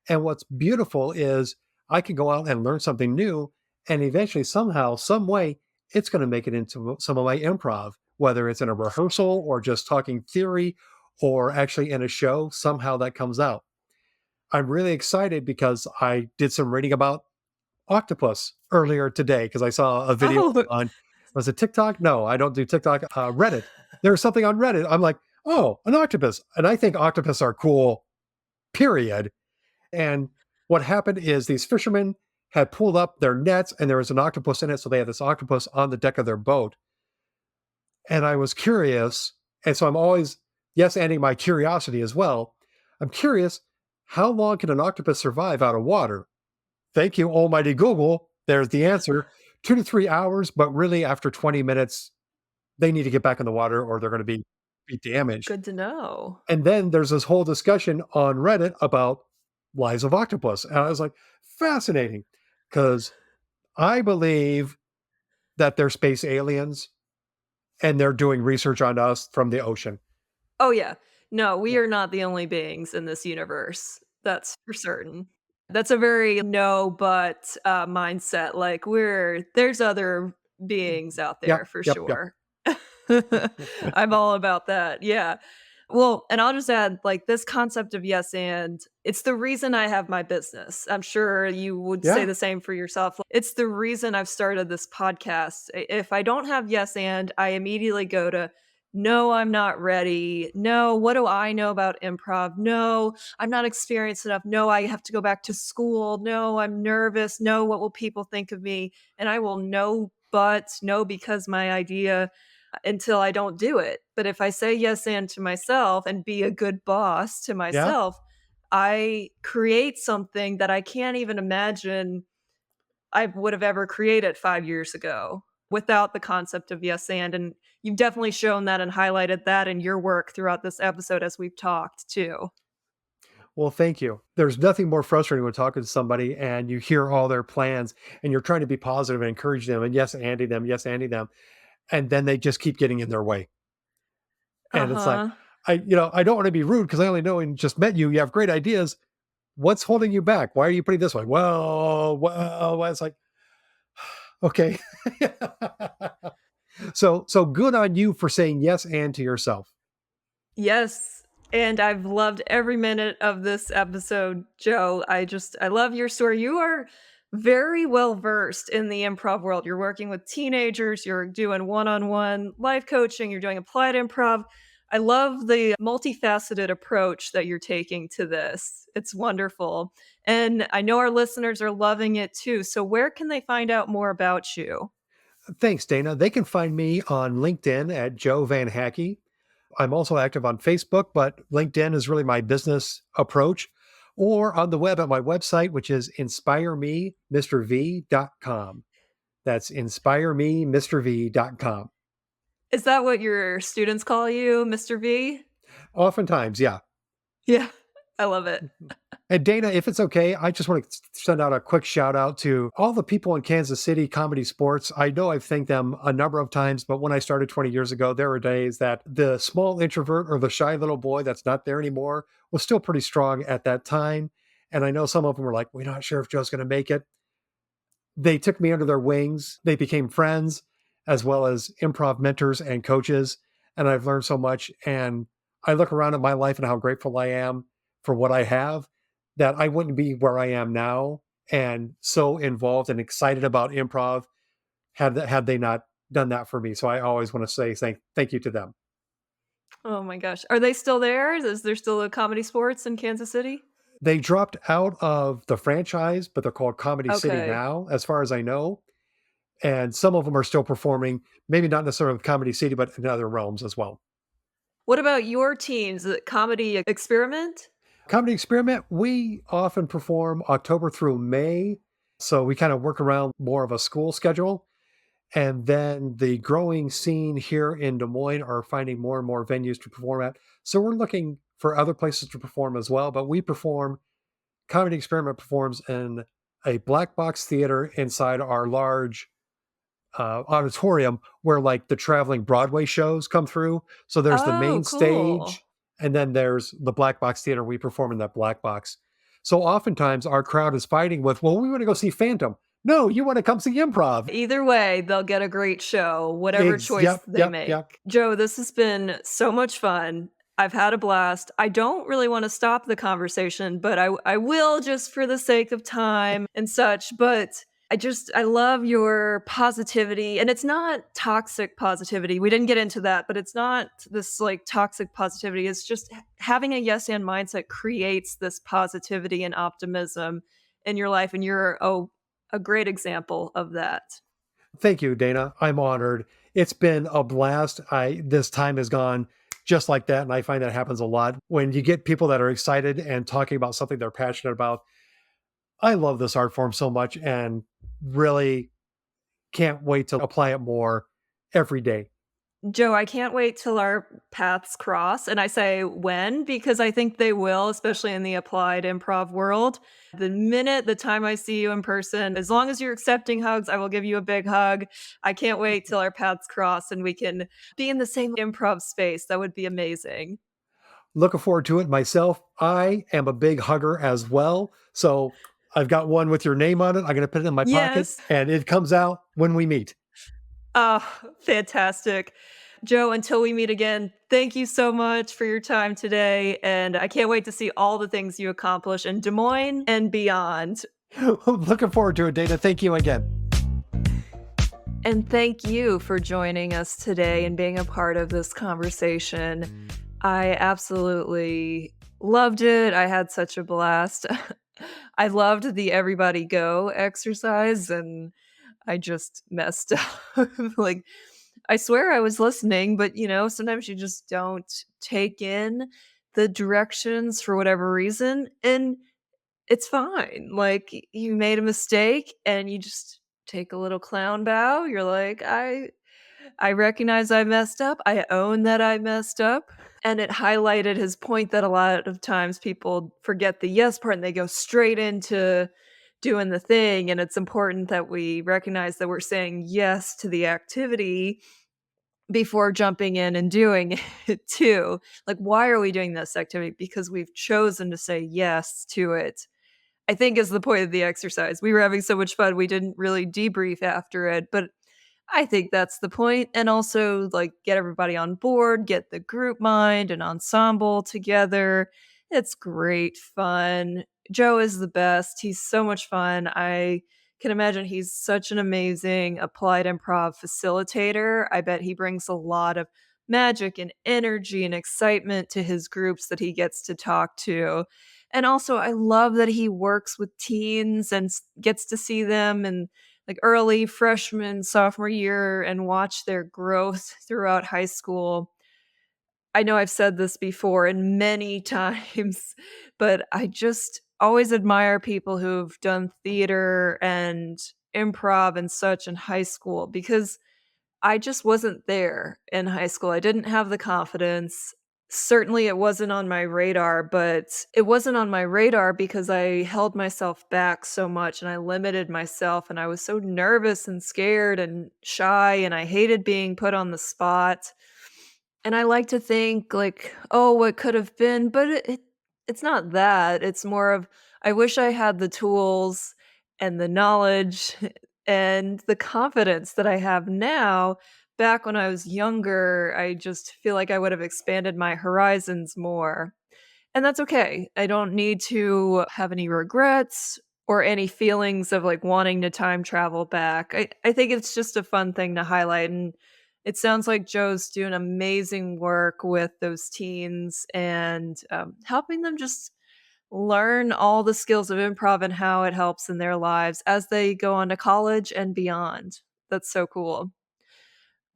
And what's beautiful is I can go out and learn something new, and eventually, somehow, some way, it's going to make it into some of my improv, whether it's in a rehearsal or just talking theory or actually in a show, somehow that comes out. I'm really excited because I did some reading about octopus earlier today because I saw a video Oh, on, was it TikTok? No, I don't do TikTok. Reddit. There was something on Reddit. I'm like, oh, an octopus. And I think octopus are cool, period. And what happened is these fishermen had pulled up their nets and there was an octopus in it. So they had this octopus on the deck of their boat. And I was curious. And so I'm always, yes, ending my curiosity as well. I'm curious, how long can an octopus survive out of water? Thank you, almighty Google. There's the answer. 2 to 3 hours, but really after 20 minutes, they need to get back in the water or they're going to be damaged. good to know. And then there's this whole discussion on Reddit about lives of octopus. And I was like, fascinating, because I believe that they're space aliens and they're doing research on us from the ocean. Oh, yeah. No, we Yeah. are not the only beings in this universe. That's for certain. That's a very no, but, mindset, like, there's other beings out there Yep. for Yep. Yep. sure. I'm all about that, yeah. Well, and I'll just add, like, this concept of yes and, it's the reason I have my business. I'm sure you would say Yeah. the same for yourself. It's the reason I've started this podcast. If I don't have yes and, I immediately go to, "No, I'm not ready. No, what do I know about improv? No, I'm not experienced enough. No, I have to go back to school. No, I'm nervous. No, what will people think of me?" And I will no because my idea until I don't do it. But if I say yes and to myself and be a good boss to Yeah. myself, I create something that I can't even imagine I would have ever created 5 years ago without the concept of yes and you've definitely shown that and highlighted that in your work throughout this episode as we've talked too. Well, thank you. There's nothing more frustrating when talking to somebody and you hear all their plans and you're trying to be positive and encourage them and yes, Andy them. And then they just keep getting in their way. And it's like, Uh-huh. I don't want to be rude because I only know and just met you. You have great ideas. What's holding you back? Why are you putting this way? Well, it's like, Okay. So good on you for saying yes and to yourself. Yes, and I've loved every minute of this episode, Joe. I love your story. You are very well versed in the improv world. You're working with teenagers, you're doing one-on-one life coaching, you're doing applied improv. I love the multifaceted approach that you're taking to this. It's wonderful. And I know our listeners are loving it too. So where can they find out more about you? Thanks, Dana. They can find me on LinkedIn at Joe Van Haecke. I'm also active on Facebook, but LinkedIn is really my business approach, or on the web at my website, which is inspirememrv.com. That's inspirememrv.com. Is that what your students call you, Mr. V? Oftentimes, yeah. Yeah, I love it. And Dana, if it's okay, I just want to send out a quick shout out to all the people in Kansas City Comedy Sports. I know I've thanked them a number of times, but when I started 20 years ago, there were days that the small introvert or the shy little boy that's not there anymore was still pretty strong at that time. And I know some of them were like, we're not sure if Joe's going to make it. They took me under their wings. They became friends as well as improv mentors and coaches. And I've learned so much. And I look around at my life and how grateful I am for what I have, that I wouldn't be where I am now and so involved and excited about improv had they not done that for me. So I always want to say thank you to them. Oh my gosh. Are they still there? Is there still a Comedy Sports in Kansas City? They dropped out of the franchise, but they're called Comedy City Okay. now, as far as I know. And some of them are still performing, maybe not necessarily with Comedy City, but in other realms as well. What about your teams? Is it Comedy Experiment? Comedy Experiment, we often perform October through May. So we kind of work around more of a school schedule. And then the growing scene here in Des Moines are finding more and more venues to perform at. So we're looking for other places to perform as well. But Comedy Experiment performs in a black box theater inside our large auditorium where like the traveling Broadway shows come through. So there's the Oh, main cool. stage, and then there's the black box theater. We perform in that black box. So oftentimes our crowd is fighting with, well, we want to go see Phantom. No, you want to come see improv. Either way, they'll get a great show, whatever choice Yep, they yep, make. yep. Joe, this has been so much fun. I've had a blast. I don't really want to stop the conversation, but I will just for the sake of time and such. But I love your positivity. And it's not toxic positivity. We didn't get into that, but it's not this like toxic positivity. It's just having a yes and mindset creates this positivity and optimism in your life. And you're a great example of that. Thank you, Dana. I'm honored. It's been a blast. I This time has gone just like that, and I find that happens a lot when you get people that are excited and talking about something they're passionate about. I love this art form so much and really can't wait to apply it more every day. Joe, I can't wait till our paths cross. And I say when because I think they will, especially in the applied improv world. The time I see you in person, as long as you're accepting hugs, I will give you a big hug. I can't wait till our paths cross and we can be in the same improv space. That would be amazing. Looking forward to it myself. I am a big hugger as well. So I've got one with your name on it. I'm going to put it in my pocket Yes. and it comes out when we meet. Oh, fantastic. Joe, until we meet again, thank you so much for your time today. And I can't wait to see all the things you accomplish in Des Moines and beyond. Looking forward to it, Dana. Thank you again. And thank you for joining us today and being a part of this conversation. I absolutely loved it. I had such a blast. I loved the everybody go exercise and I just messed up. Like, I swear I was listening, but sometimes you just don't take in the directions for whatever reason. And it's fine. Like, you made a mistake and you just take a little clown bow. You're like, I recognize I messed up. I own that I messed up. And it highlighted his point that a lot of times people forget the yes part and they go straight into doing the thing. And it's important that we recognize that we're saying yes to the activity before jumping in and doing it too. Like, why are we doing this activity? Because we've chosen to say yes to it. I think is the point of the exercise. We were having so much fun, we didn't really debrief after it, but I think that's the point, and also, like, get everybody on board, get the group mind and ensemble together. It's great fun. Joe is the best. He's so much fun. I can imagine he's such an amazing applied improv facilitator. I bet he brings a lot of magic and energy and excitement to his groups that he gets to talk to. And also, I love that he works with teens and gets to see them and like early freshman, sophomore year and watch their growth throughout high school. I know I've said this before and many times, but I just always admire people who've done theater and improv and such in high school because I just wasn't there in high school. I didn't have the confidence. Certainly, it wasn't on my radar, but it wasn't on my radar because I held myself back so much and I limited myself and I was so nervous and scared and shy and I hated being put on the spot. And I like to think like, "Oh, what could have been," but it's not that. It's more of, I wish I had the tools and the knowledge and the confidence that I have now. Back when I was younger, I just feel like I would have expanded my horizons more. And that's okay. I don't need to have any regrets or any feelings of like wanting to time travel back. I think it's just a fun thing to highlight. And it sounds like Joe's doing amazing work with those teens and helping them just learn all the skills of improv and how it helps in their lives as they go on to college and beyond. That's so cool.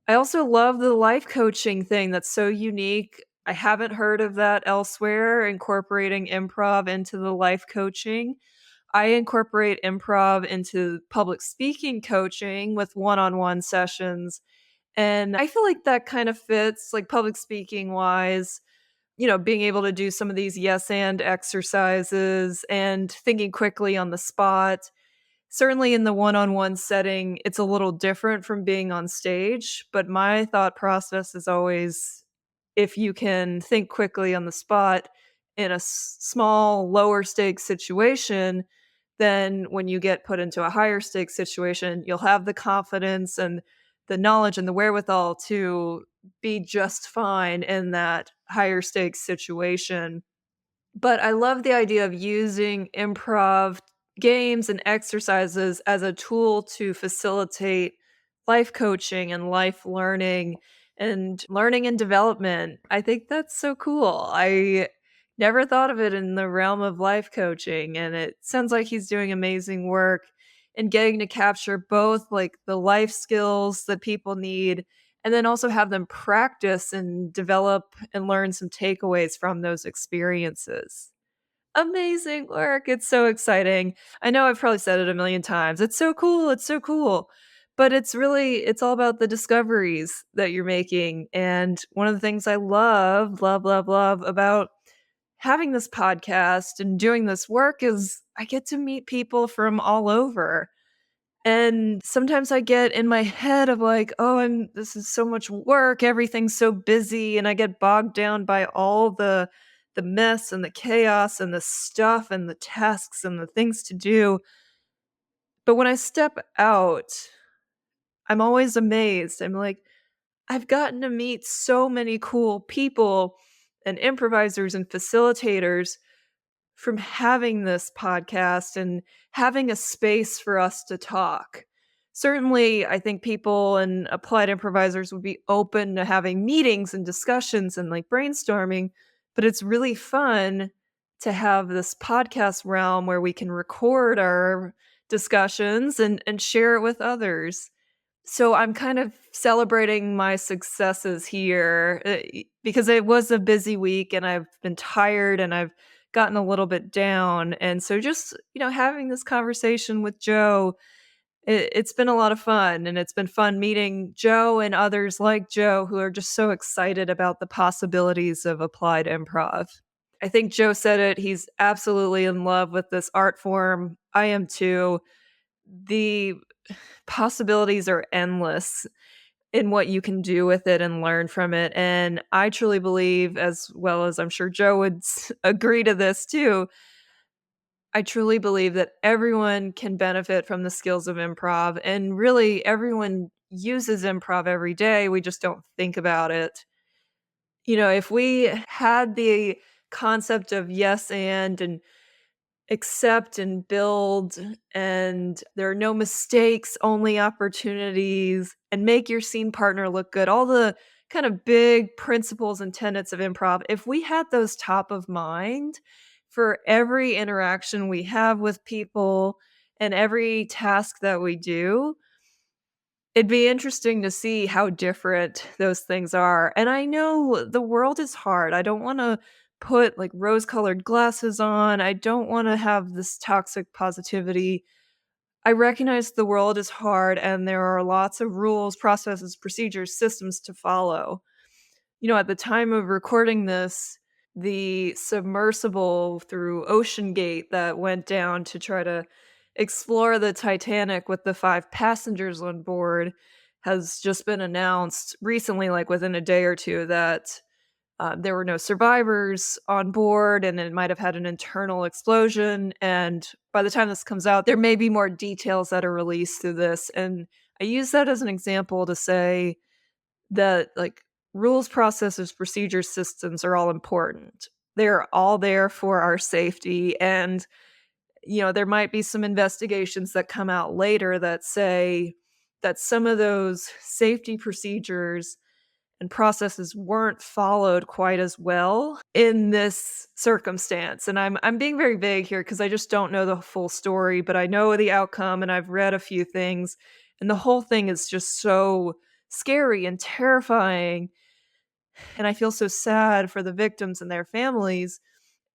I also love the life coaching thing that's so unique. I haven't heard of that elsewhere, incorporating improv into the life coaching. I incorporate improv into public speaking coaching with one on one sessions. And I feel like that kind of fits, like public speaking wise, being able to do some of these yes and exercises and thinking quickly on the spot. Certainly in the one-on-one setting, it's a little different from being on stage, but my thought process is always if you can think quickly on the spot in a small, lower stakes situation, then when you get put into a higher stakes situation, you'll have the confidence and the knowledge and the wherewithal to be just fine in that higher stakes situation. But I love the idea of using improv games and exercises as a tool to facilitate life coaching and life learning and development. I think that's so cool. I never thought of it in the realm of life coaching, and it sounds like he's doing amazing work and getting to capture both like the life skills that people need and then also have them practice and develop and learn some takeaways from those experiences. Amazing work. It's so exciting. I know I've probably said it a million times. It's so cool. It's so cool. But it's all about the discoveries that you're making. And one of the things I love, love, love, love about having this podcast and doing this work is I get to meet people from all over. And sometimes I get in my head of like, "Oh, this is so much work, everything's so busy," and I get bogged down by all the mess and the chaos and the stuff and the tasks and the things to do. But when I step out, I'm always amazed. I'm like, I've gotten to meet so many cool people and improvisers and facilitators from having this podcast and having a space for us to talk. Certainly, I think people and applied improvisers would be open to having meetings and discussions and like brainstorming, but it's really fun to have this podcast realm where we can record our discussions and share it with others. So I'm kind of celebrating my successes here, because it was a busy week and I've been tired and I've gotten a little bit down. And so just, having this conversation with Joe, it's been a lot of fun. And it's been fun meeting Joe and others like Joe who are just so excited about the possibilities of applied improv. I think Joe said it. He's absolutely in love with this art form. I am too. The possibilities are endless in what you can do with it and learn from it. And I truly believe, as well as I'm sure Joe would agree to this too, I truly believe that everyone can benefit from the skills of improv, and really everyone uses improv every day. We just don't think about it. If we had the concept of yes and accept and build, and there are no mistakes, only opportunities, and make your scene partner look good, all the kind of big principles and tenets of improv, if we had those top of mind for every interaction we have with people and every task that we do, it'd be interesting to see how different those things are. And I know the world is hard. I don't wanna put, like, rose-colored glasses on. I don't wanna have this toxic positivity. I recognize the world is hard and there are lots of rules, processes, procedures, systems to follow. At the time of recording this, the submersible through Ocean Gate that went down to try to explore the Titanic with the 5 passengers on board has just been announced recently, like within a day or 2, that there were no survivors on board and it might have had an internal explosion. And by the time this comes out, there may be more details that are released through this. And I use that as an example to say that, like, rules, processes, procedures, systems are all important. They're all there for our safety. And, there might be some investigations that come out later that say that some of those safety procedures and processes weren't followed quite as well in this circumstance. And I'm being very vague here because I just don't know the full story, but I know the outcome and I've read a few things, and the whole thing is just so scary and terrifying. And I feel so sad for the victims and their families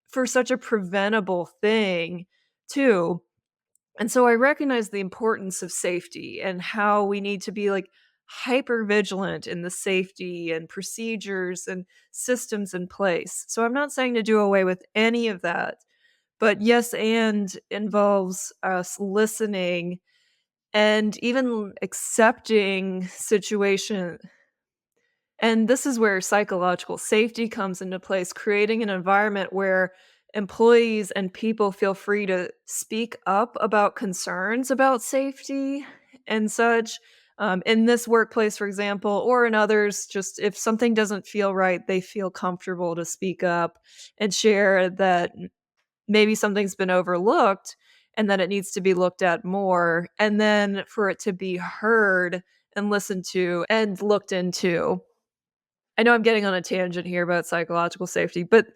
for such a preventable thing, too. And so I recognize the importance of safety and how we need to be, like, hyper vigilant in the safety and procedures and systems in place. So I'm not saying to do away with any of that, but yes, and involves us listening and even accepting situation. And this is where psychological safety comes into place, creating an environment where employees and people feel free to speak up about concerns about safety and such. In this workplace, for example, or in others, just if something doesn't feel right, they feel comfortable to speak up and share that maybe something's been overlooked and that it needs to be looked at more, and then for it to be heard and listened to and looked into. I know I'm getting on a tangent here about psychological safety, but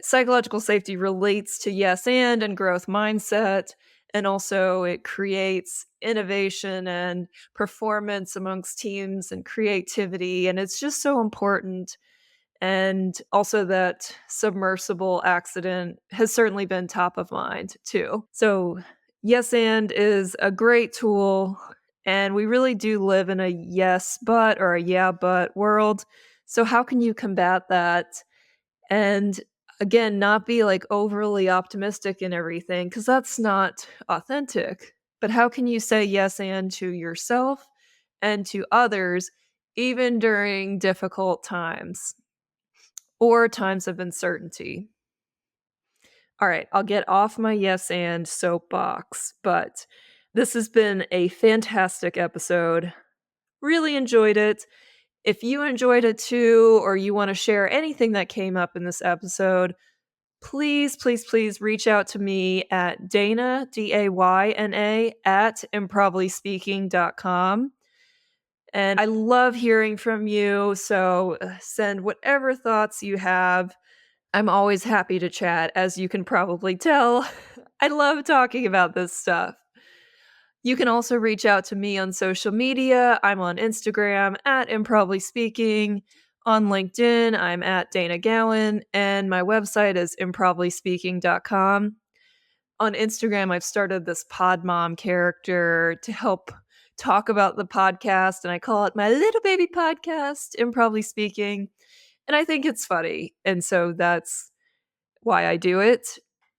psychological safety relates to yes and growth mindset. And also, it creates innovation and performance amongst teams and creativity. And it's just so important. And also, that submersible accident has certainly been top of mind too. So, yes and is a great tool. And we really do live in a yes, but or a yeah, but world. So, how can you combat that? And again, not be like overly optimistic in everything because that's not authentic. But how can you say yes and to yourself and to others, even during difficult times or times of uncertainty? All right, I'll get off my yes and soapbox, but this has been a fantastic episode. Really enjoyed it. If you enjoyed it too, or you want to share anything that came up in this episode, please, please, please reach out to me at Dana, Dayna, at improviserspeaking.com. And I love hearing from you. So send whatever thoughts you have. I'm always happy to chat, as you can probably tell. I love talking about this stuff. You can also reach out to me on social media. I'm on Instagram at improviserspeaking. On LinkedIn, I'm at Dana Gowan, and my website is improviserspeaking.com. On Instagram, I've started this pod mom character to help talk about the podcast, and I call it my little baby podcast, Improvly Speaking. And I think it's funny. And so that's why I do it.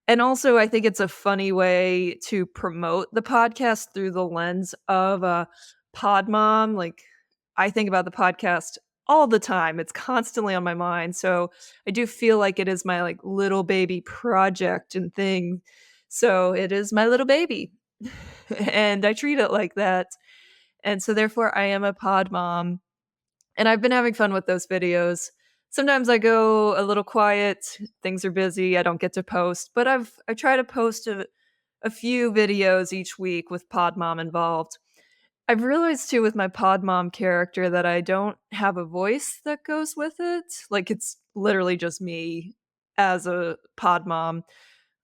And also, I think it's a funny way to promote the podcast through the lens of a pod mom. Like, I think about the podcast all the time. It's constantly on my mind. So I do feel like it is my like little baby project and thing So it is my little baby. And I treat it like that. And so therefore I am a pod mom. And I've been having fun with those videos. Sometimes I go a little quiet, things are busy, I don't get to post, but I try to post a few videos each week with pod mom involved. I've realized too with my pod mom character that I don't have a voice that goes with it. Like it's literally just me as a pod mom.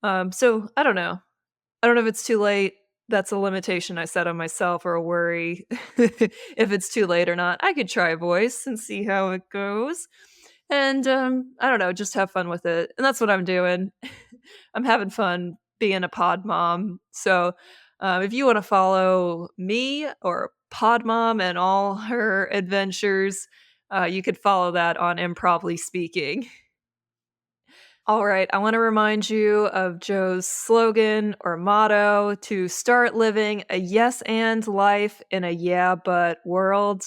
So I don't know. I don't know if it's too late. That's a limitation I set on myself or a worry if it's too late or not. I could try a voice and see how it goes. And I don't know, just have fun with it. And that's what I'm doing. I'm having fun being a pod mom. So if you want to follow me or pod mom and all her adventures, you could follow that on Improvly Speaking. All right, I want to remind you of Joe's slogan or motto to start living a yes and life in a yeah but world.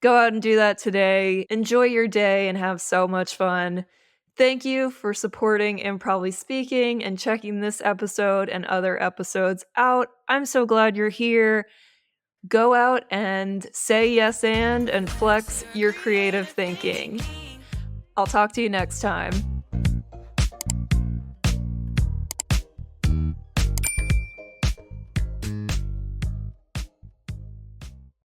Go out and do that today. Enjoy your day and have so much fun. Thank you for supporting Improvly Speaking and checking this episode and other episodes out. I'm so glad you're here. Go out and say yes and flex your creative thinking. I'll talk to you next time.